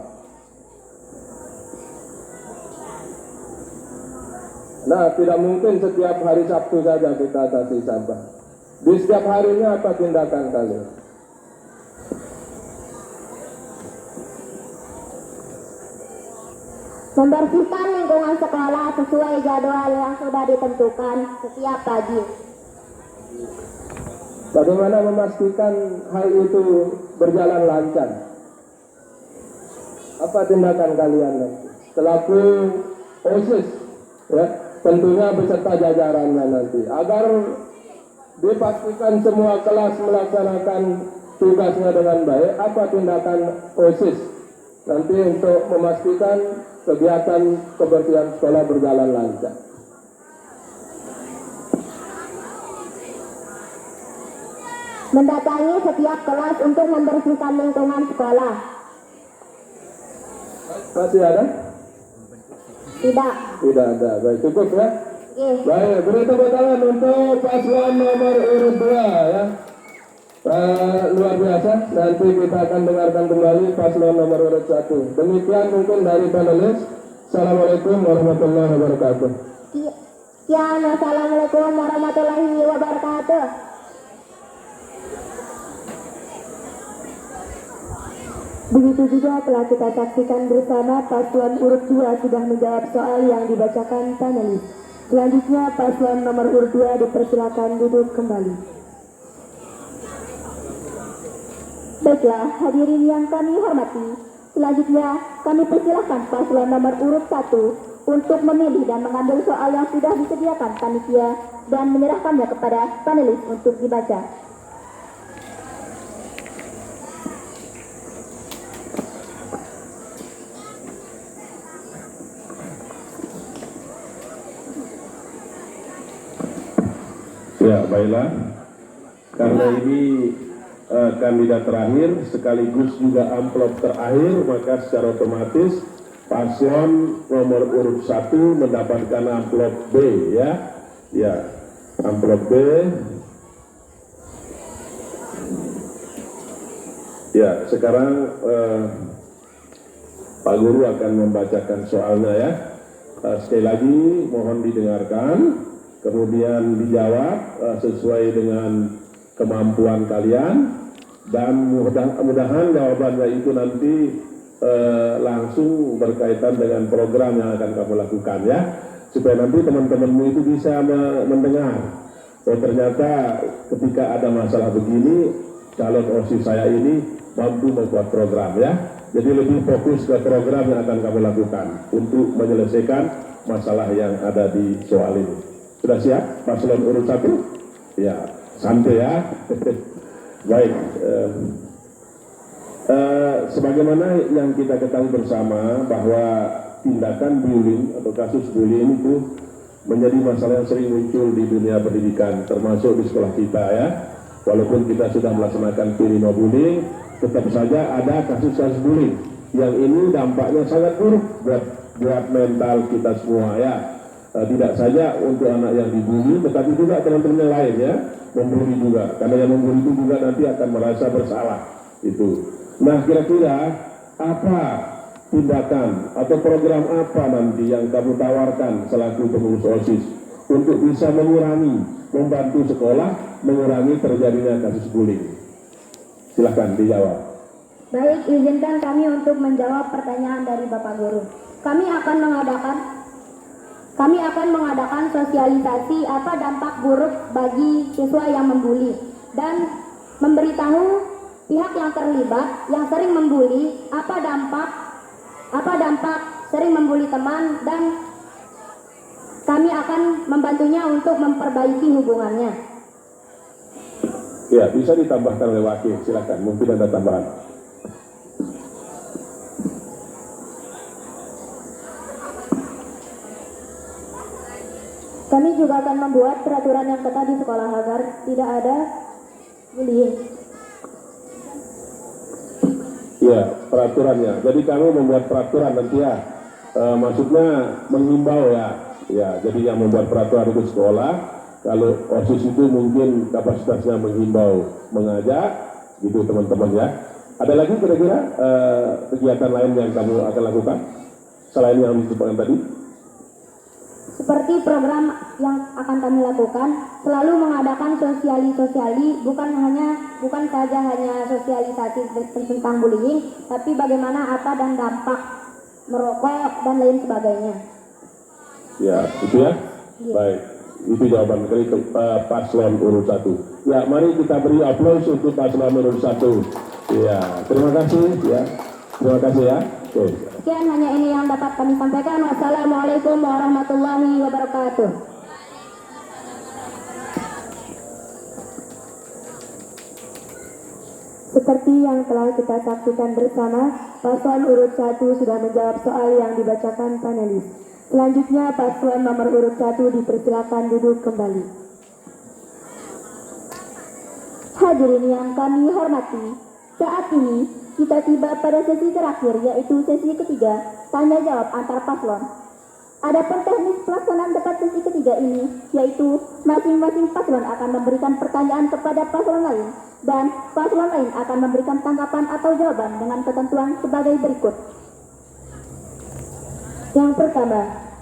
Speaker 6: Nah, tidak mungkin setiap hari Sabtu saja kita atasi sampah. Di setiap harinya apa tindakan kalian?
Speaker 1: Membersihkan lingkungan sekolah sesuai jadwal yang sudah ditentukan setiap pagi.
Speaker 6: Bagaimana memastikan hal itu berjalan lancar? Apa tindakan kalian nanti? Selaku OSIS, ya, tentunya beserta jajarannya nanti, agar dipastikan semua kelas melaksanakan tugasnya dengan baik. Apa tindakan OSIS nanti untuk memastikan kegiatan kebersihan sekolah berjalan lancar?
Speaker 1: Mendatangi setiap kelas untuk membersihkan lingkungan sekolah.
Speaker 6: Masih ada?
Speaker 1: Tidak.
Speaker 6: Tidak ada. Baik, cukup ya.
Speaker 1: Oke.
Speaker 6: Baik, beri tepuk tangan untuk paslon nomor urut 2 ya. Luar biasa. Nanti kita akan dengarkan kembali paslon nomor urut 1. Demikian mungkin dari panelis. Assalamualaikum warahmatullahi wabarakatuh.
Speaker 1: Sekian, wassalamualaikum warahmatullahi wabarakatuh. Begitu juga telah kita saksikan bersama paslon urut 2 sudah menjawab soal yang dibacakan panelis. Selanjutnya paslon nomor urut 2 dipersilakan duduk kembali. Baiklah, hadirin yang kami hormati, selanjutnya kami persilahkan paslon nomor urut 1 untuk memilih dan mengambil soal yang sudah disediakan panitia dan menyerahkannya kepada panelis untuk dibaca.
Speaker 7: Ya, baiklah. Karena ini kandidat terakhir sekaligus juga amplop terakhir, maka secara otomatis paslon nomor urut 1 mendapatkan amplop B ya. Ya, amplop B. Ya, sekarang Pak Guru akan membacakan soalnya ya. Sekali lagi mohon didengarkan, kemudian dijawab sesuai dengan kemampuan kalian, dan mudah-mudahan jawabannya itu nanti langsung berkaitan dengan program yang akan kamu lakukan ya, supaya nanti teman-temanmu itu bisa mendengar, oh ternyata ketika ada masalah begini calon OSIS saya ini mampu membuat program ya. Jadi lebih fokus ke program yang akan kamu lakukan untuk menyelesaikan masalah yang ada di soal ini. Sudah siap paslon urut 1? Ya, santai ya. Baik, sebagaimana yang kita ketahui bersama bahwa tindakan bullying atau kasus bullying itu menjadi masalah yang sering muncul di dunia pendidikan, termasuk di sekolah kita ya. Walaupun kita sudah melaksanakan P5 bullying, tetap saja ada kasus-kasus bullying yang ini dampaknya sangat buruk buat mental kita semua ya. Tidak saja untuk anak yang dibully, tetapi juga teman-teman yang lain ya, membuli juga, karena yang membuli itu juga nanti akan merasa bersalah itu. Nah, kira-kira apa tindakan atau program apa nanti yang kamu tawarkan selaku pengurus OSIS untuk bisa mengurangi, membantu sekolah mengurangi terjadinya kasus bullying? Silahkan dijawab.
Speaker 1: Baik, izinkan kami untuk menjawab pertanyaan dari Bapak Guru. Kami akan mengadakan sosialisasi apa dampak buruk bagi siswa yang membuli dan memberitahu pihak yang terlibat yang sering membuli apa dampak sering membuli teman, dan kami akan membantunya untuk memperbaiki hubungannya.
Speaker 7: Ya, bisa ditambahkan oleh wakil, silakan. Mungkin ada tambahan.
Speaker 1: Kami juga akan membuat peraturan yang ketat di sekolah agar tidak ada bullying.
Speaker 7: Ya, peraturannya. Jadi kami membuat peraturan nanti ya. Maksudnya menghimbau ya. Ya, jadi yang membuat peraturan itu sekolah. Kalau OSIS itu mungkin kapasitasnya menghimbau, mengajak, gitu teman-teman ya. Ada lagi kira-kira kegiatan lain yang kamu akan lakukan selain yang disebutkan tadi?
Speaker 1: Seperti program yang akan kami lakukan, selalu mengadakan sosialisasi, bukan saja hanya sosialisasi tentang bullying, tapi bagaimana apa dan dampak merokok dan lain sebagainya.
Speaker 7: Ya, itu ya.
Speaker 1: Iya.
Speaker 7: Baik, itu jawaban dari paslon urut 1. Ya, mari kita beri aplaus untuk paslon urut 1. Ya, terima kasih ya. Terima kasih ya. Oke.
Speaker 1: Sekian hanya ini yang dapat kami sampaikan. Wassalamualaikum warahmatullahi wabarakatuh. Seperti yang telah kita saksikan bersama, paslon urut 1 sudah menjawab soal yang dibacakan panelis. Selanjutnya paslon nomor urut 1 dipersilakan duduk kembali. Hadirin yang kami hormati, saat ini kita tiba pada sesi terakhir, yaitu sesi ketiga, tanya jawab antar paslon. Adapun teknis pelaksanaan debat sesi ketiga ini, yaitu masing-masing paslon akan memberikan pertanyaan kepada paslon lain, dan paslon lain akan memberikan tanggapan atau jawaban dengan ketentuan sebagai berikut. Yang pertama,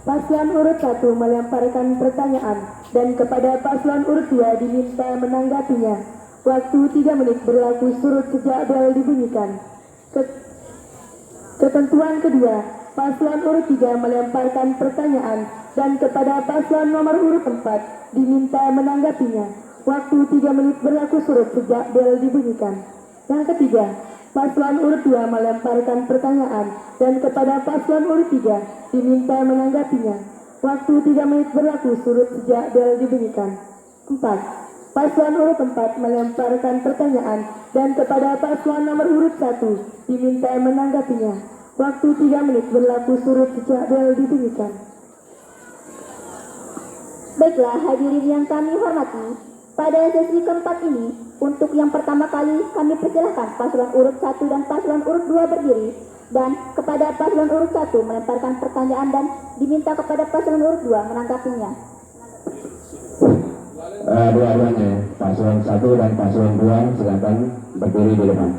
Speaker 1: paslon urut 1 melemparkan pertanyaan, dan kepada paslon urut 2 diminta menanggapinya. Waktu 3 menit berlaku surut sejak bel dibunyikan. Ketentuan kedua, paslon urut 3 melemparkan pertanyaan dan kepada paslon nomor urut 4 diminta menanggapinya. Waktu 3 menit berlaku surut sejak bel dibunyikan. Yang ketiga, paslon urut 2 melemparkan pertanyaan dan kepada paslon urut 3 diminta menanggapinya. Waktu 3 menit berlaku surut sejak bel dibunyikan. 4. Paslon urut 4 melemparkan pertanyaan dan kepada paslon nomor urut 1 diminta menanggapinya. Waktu 3 menit berlaku surut sejak bel dibunyikan. Baiklah hadirin yang kami hormati, pada sesi keempat ini, untuk yang pertama kali kami persilahkan paslon urut 1 dan paslon urut 2 berdiri, dan kepada paslon urut 1 melemparkan pertanyaan dan diminta kepada paslon urut 2 menanggapinya.
Speaker 8: Dua-duanya, paslon 1 dan paslon 2 silakan berdiri di depan.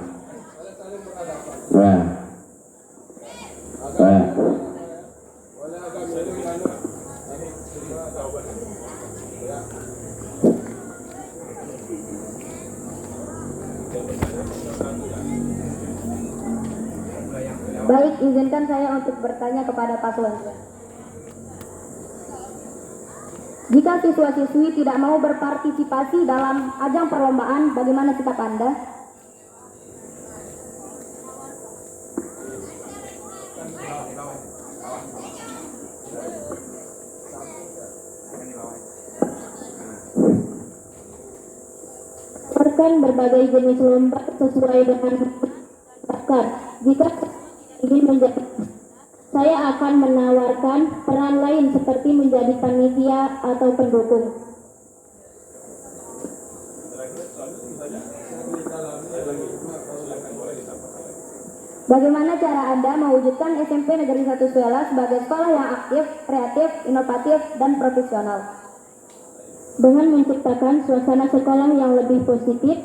Speaker 1: Baik, izinkan saya untuk bertanya kepada paslon 2. Jika siswa-siswi tidak mau berpartisipasi dalam ajang perlombaan, bagaimana sikap Anda? Tawarkan berbagai jenis lomba sesuai dengan bakat. Jika ingin menjadi, saya akan menawarkan peran lain seperti menjadi panitia atau pendukung. Bagaimana cara Anda mewujudkan SMP Negeri 1 Suela sebagai sekolah yang aktif, kreatif, inovatif, dan profesional? Dengan menciptakan suasana sekolah yang lebih positif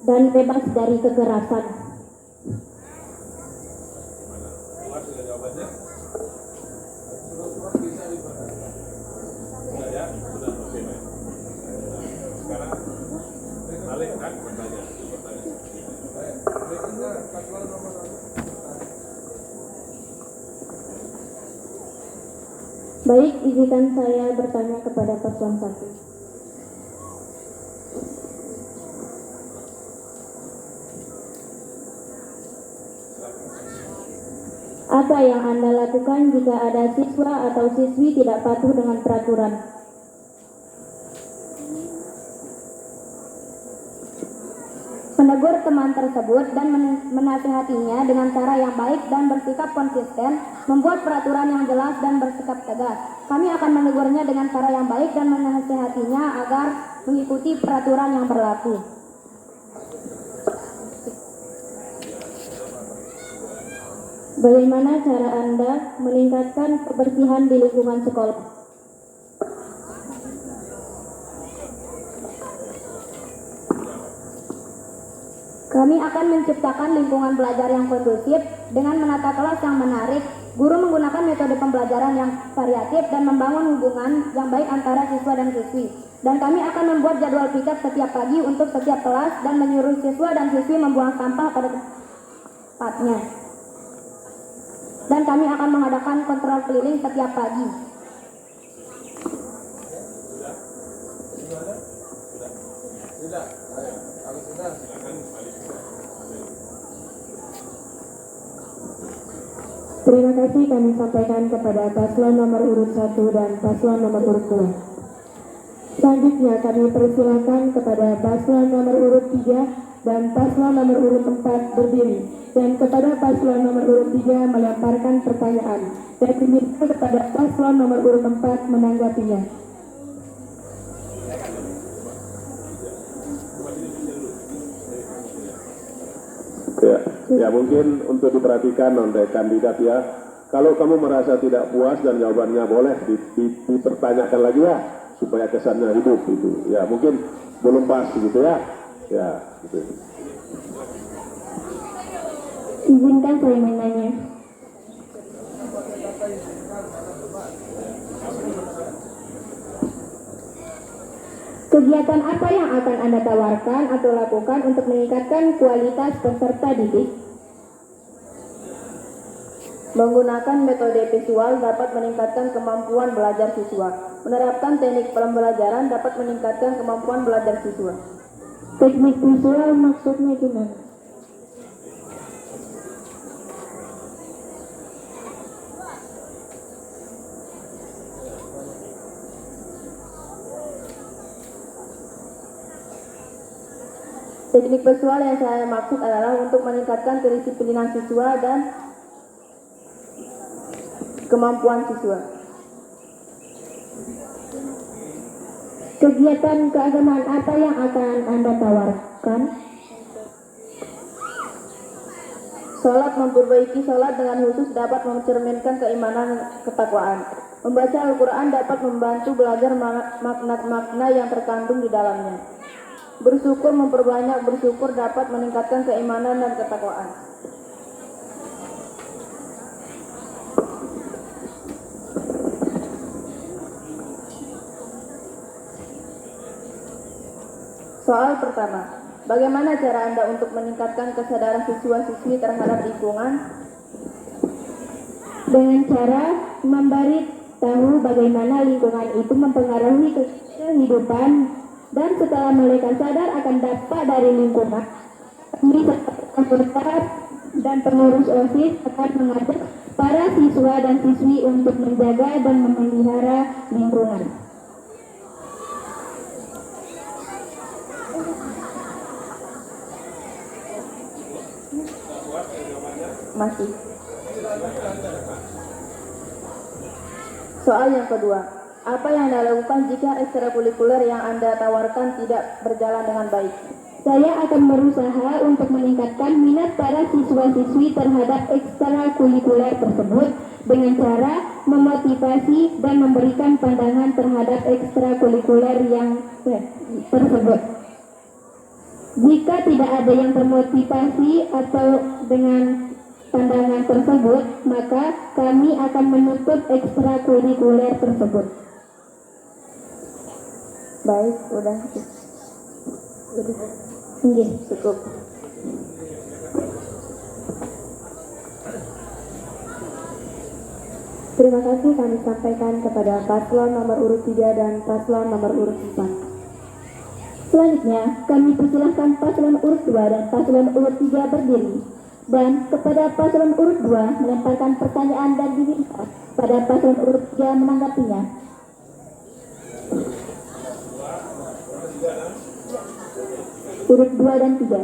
Speaker 1: dan bebas dari kekerasan. Baik, izinkan saya bertanya kepada paslon 1. Apa yang Anda lakukan jika ada siswa atau siswi tidak patuh dengan peraturan? menegur teman tersebut dan menasihatinya dengan cara yang baik dan bersikap konsisten, membuat peraturan yang jelas dan bersikap tegas. Kami akan menegurnya dengan cara yang baik dan menasihatinya agar mengikuti peraturan yang berlaku. Bagaimana cara Anda meningkatkan kebersihan di lingkungan sekolah? Kami akan menciptakan lingkungan belajar yang kondusif dengan menata kelas yang menarik, guru menggunakan metode pembelajaran yang variatif dan membangun hubungan yang baik antara siswa dan siswi. Dan kami akan membuat jadwal piket setiap pagi untuk setiap kelas dan menyuruh siswa dan siswi membuang sampah pada tempatnya. Dan kami akan mengadakan kontrol keliling setiap pagi.
Speaker 2: Terima kasih kami sampaikan kepada paslon nomor urut 1 dan paslon nomor urut 2. Selanjutnya kami persilakan kepada paslon nomor urut 3 dan paslon nomor urut 4 berdiri, dan kepada paslon nomor urut 3 melemparkan pertanyaan, dan diminta kepada paslon nomor urut 4 menanggapinya.
Speaker 7: Ya mungkin untuk diperhatikan oleh kandidat ya. Kalau kamu merasa tidak puas dan jawabannya boleh dipertanyakan lagi ya, supaya kesannya hidup itu. Ya mungkin belum pas gitu ya. Ya gitu.
Speaker 2: Izinkan saya menanya. Kegiatan apa yang akan Anda tawarkan atau lakukan untuk meningkatkan kualitas peserta didik?
Speaker 4: Menggunakan metode visual dapat meningkatkan kemampuan belajar siswa. Menerapkan teknik pembelajaran dapat meningkatkan kemampuan belajar siswa.
Speaker 2: Teknik visual maksudnya gimana?
Speaker 4: Teknik visual yang saya maksud adalah untuk meningkatkan kedisiplinan siswa dan kemampuan siswa.
Speaker 2: Kegiatan keagamaan apa yang akan Anda tawarkan?
Speaker 4: Sholat, memperbaiki sholat dengan khusus dapat mencerminkan keimanan dan ketakwaan. Membaca Al-Quran dapat membantu belajar makna-makna yang terkandung di dalamnya. Bersyukur, memperbanyak bersyukur dapat meningkatkan keimanan dan ketakwaan. Soal pertama, bagaimana cara Anda untuk meningkatkan kesadaran siswa-siswi terhadap lingkungan?
Speaker 2: Dengan cara memberi tahu bagaimana lingkungan itu mempengaruhi kehidupan, dan setelah mereka sadar akan dampak dari lingkungan, kami peserta dan pengurus OSIS akan mengajak para siswa dan siswi untuk menjaga dan memelihara lingkungan.
Speaker 4: Masih. Soal yang kedua, apa yang Anda lakukan jika ekstrakurikuler yang Anda tawarkan tidak berjalan dengan baik?
Speaker 2: Saya akan berusaha untuk meningkatkan minat para siswa-siswi terhadap ekstrakurikuler tersebut dengan cara memotivasi dan memberikan pandangan terhadap ekstrakurikuler yang tersebut. Jika tidak ada yang termotivasi atau dengan pandangan tersebut, maka kami akan menutup ekstrakurikuler tersebut.
Speaker 4: Baik, udah.
Speaker 2: Nggih,
Speaker 4: Cukup.
Speaker 2: terima kasih kami sampaikan kepada paslon nomor urut 3 dan paslon nomor urut 4. Selanjutnya, kami persilahkan paslon urut 2 dan paslon urut 3 berdiri, dan kepada paslon urut 2 melemparkan pertanyaan dan diminta pada paslon urut 3 menanggapinya. Urut 2 dan 3.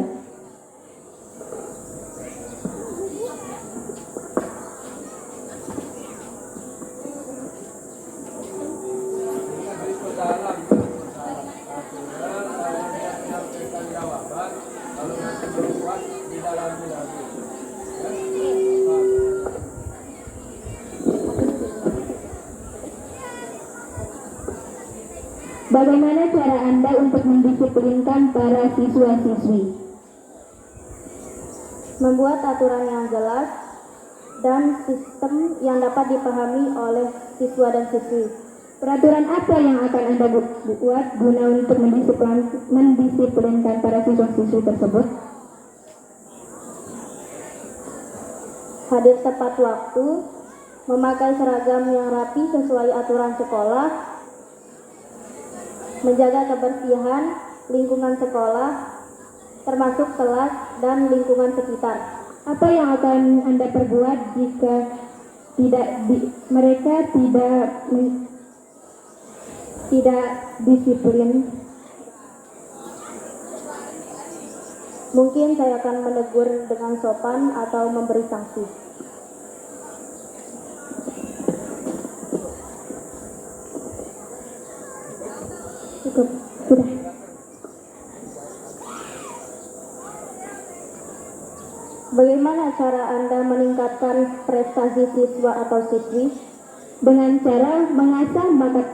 Speaker 2: Bagaimana cara Anda untuk mendisiplinkan para siswa-siswi?
Speaker 4: Membuat aturan yang jelas dan sistem yang dapat dipahami oleh siswa dan siswi.
Speaker 2: Peraturan apa yang akan Anda buat guna untuk mendisiplinkan para siswa-siswi tersebut?
Speaker 4: Hadir tepat waktu, memakai seragam yang rapi sesuai aturan sekolah, menjaga kebersihan lingkungan sekolah, termasuk kelas dan lingkungan sekitar.
Speaker 2: Apa yang akan Anda perbuat jika mereka tidak disiplin?
Speaker 4: Mungkin saya akan menegur dengan sopan atau memberi sanksi.
Speaker 2: Cukup, sudah.
Speaker 4: Bagaimana cara Anda meningkatkan prestasi siswa atau siswi?
Speaker 2: Dengan cara mengasah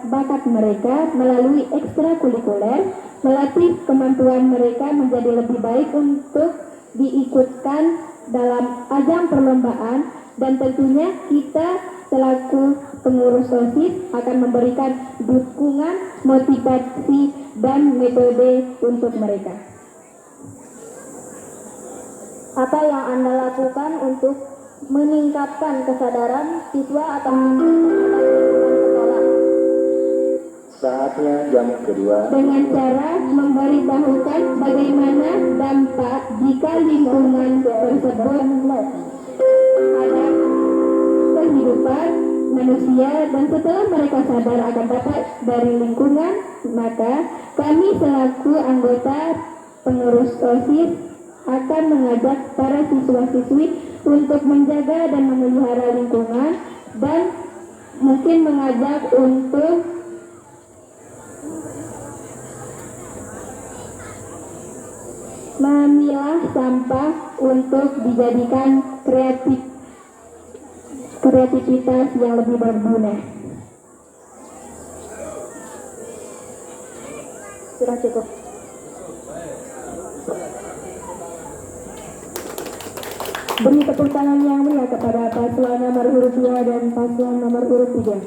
Speaker 2: bakat mereka melalui ekstrakurikuler, melatih kemampuan mereka menjadi lebih baik untuk diikutkan dalam ajang perlombaan, dan tentunya kita selaku pengurus OSIS akan memberikan dukungan, motivasi, dan metode untuk mereka.
Speaker 4: Apa yang Anda lakukan untuk meningkatkan kesadaran siswa atau lingkungan sekolah?
Speaker 8: Saatnya jam kedua.
Speaker 2: Dengan cara memberitahukan bagaimana dampak jika lingkungan tersebut pada kehidupan manusia, dan setelah mereka sadar akan dampak dari lingkungan, maka kami selaku anggota pengurus OSIS akan mengajak para siswa-siswi untuk menjaga dan memelihara lingkungan, dan mungkin mengajak untuk memilah sampah untuk dijadikan kreativitas yang lebih berguna.
Speaker 4: Sudah cukup.
Speaker 2: Beri tepuk tangan yang meriah kepada paslon nomor urut 2 dan paslon nomor urut 3.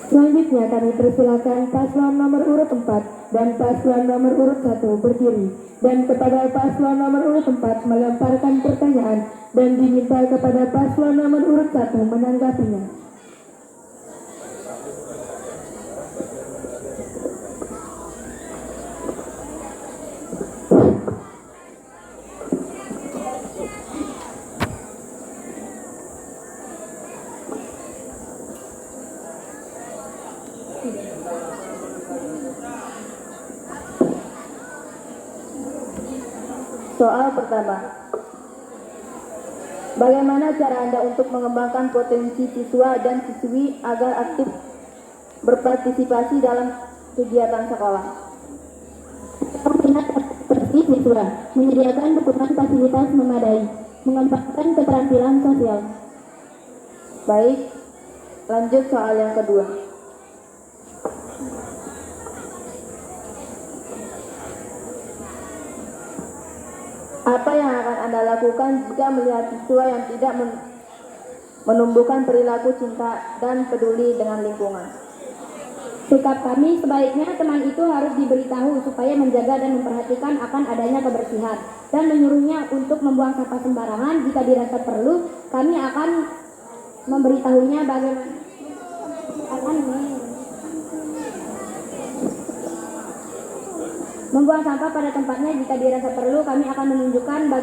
Speaker 2: Selanjutnya kami persilakan paslon nomor urut 4 dan paslon nomor urut 1 berdiri, dan kepada paslon nomor urut 4 melemparkan pertanyaan, dan diminta kepada paslon nomor urut 1 menanggapinya.
Speaker 4: Soal pertama. Bagaimana cara Anda untuk mengembangkan potensi siswa dan siswi agar aktif berpartisipasi dalam kegiatan sekolah?
Speaker 2: Pembinaan seperti siswa, menyediakan dukungan fasilitas memadai, mengembangkan keterampilan sosial.
Speaker 4: Baik, lanjut soal yang kedua. Apa yang akan Anda lakukan jika melihat siswa yang tidak menumbuhkan perilaku cinta dan peduli dengan lingkungan?
Speaker 2: Sikap kami sebaiknya teman itu harus diberitahu supaya menjaga dan memperhatikan akan adanya kebersihan, dan menyuruhnya untuk membuang sampah sembarangan. Jika dirasa perlu, kami akan memberitahunya membuang sampah pada tempatnya. Jika dirasa perlu, kami akan menunjukkan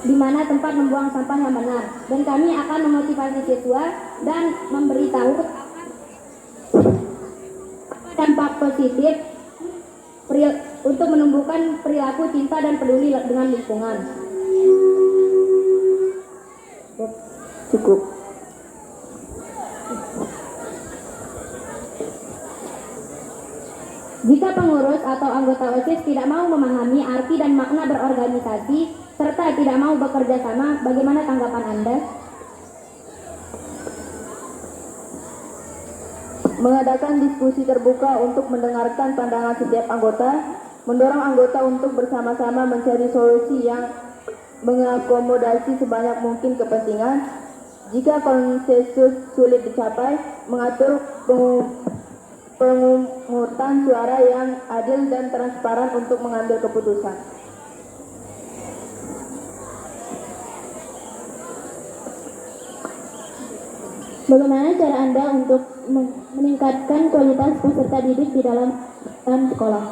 Speaker 2: di mana tempat membuang sampah yang benar, dan kami akan memotivasi siswa dan memberitahu dampak positif untuk menumbuhkan perilaku cinta dan peduli dengan lingkungan.
Speaker 4: Cukup.
Speaker 2: Jika pengurus atau anggota OSIS tidak mau memahami arti dan makna berorganisasi serta tidak mau bekerja sama, bagaimana tanggapan Anda?
Speaker 4: mengadakan diskusi terbuka untuk mendengarkan pandangan setiap anggota, mendorong anggota untuk bersama-sama mencari solusi yang mengakomodasi sebanyak mungkin kepentingan. Jika konsensus sulit dicapai, mengatur pemungutan suara yang adil dan transparan untuk mengambil keputusan.
Speaker 2: Bagaimana cara Anda untuk meningkatkan kualitas peserta didik di dalam sekolah?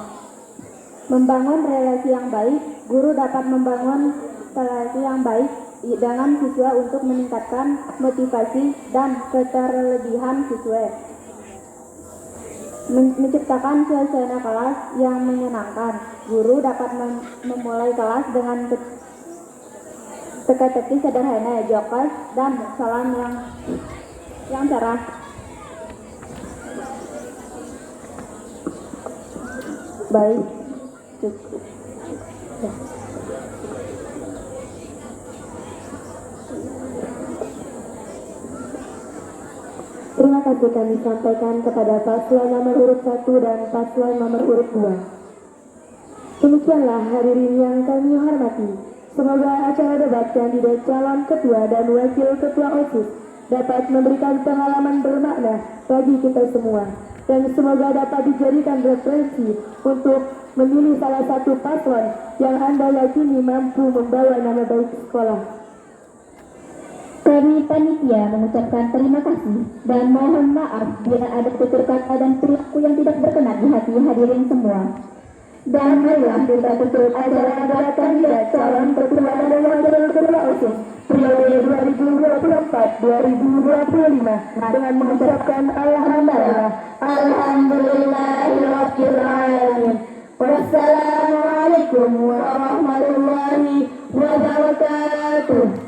Speaker 1: Membangun relasi yang baik. Guru dapat membangun relasi yang baik dengan siswa untuk meningkatkan motivasi dan keterlebihan siswa. Menciptakan suasana kelas yang menyenangkan. Guru dapat memulai kelas dengan teka-teki sederhana, jokes, dan salam yang cerah. Baik, cukup.
Speaker 2: Terima kasih kami sampaikan kepada paslon nomor urut 1 dan paslon nomor urut 2. Demikianlah hadirin yang kami hormati. Semoga acara debat kandidat calon ketua dan wakil ketua OSIS dapat memberikan pengalaman bermakna bagi kita semua. Dan semoga dapat dijadikan referensi untuk memilih salah satu paslon yang Anda yakini mampu membawa nama baik sekolah. Kami panitia mengucapkan terima kasih dan mohon maaf bila ada tutur kata dan perilaku yang tidak berkenan di hati hadirin semua. Dan marilah kita tutup acara debat kandidat calon ketua dan wakil ketua OSIS periode 2024-2025 dengan mengucapkan Alhamdulillahirrahmanirrahim. Wassalamualaikum warahmatullahi wabarakatuh.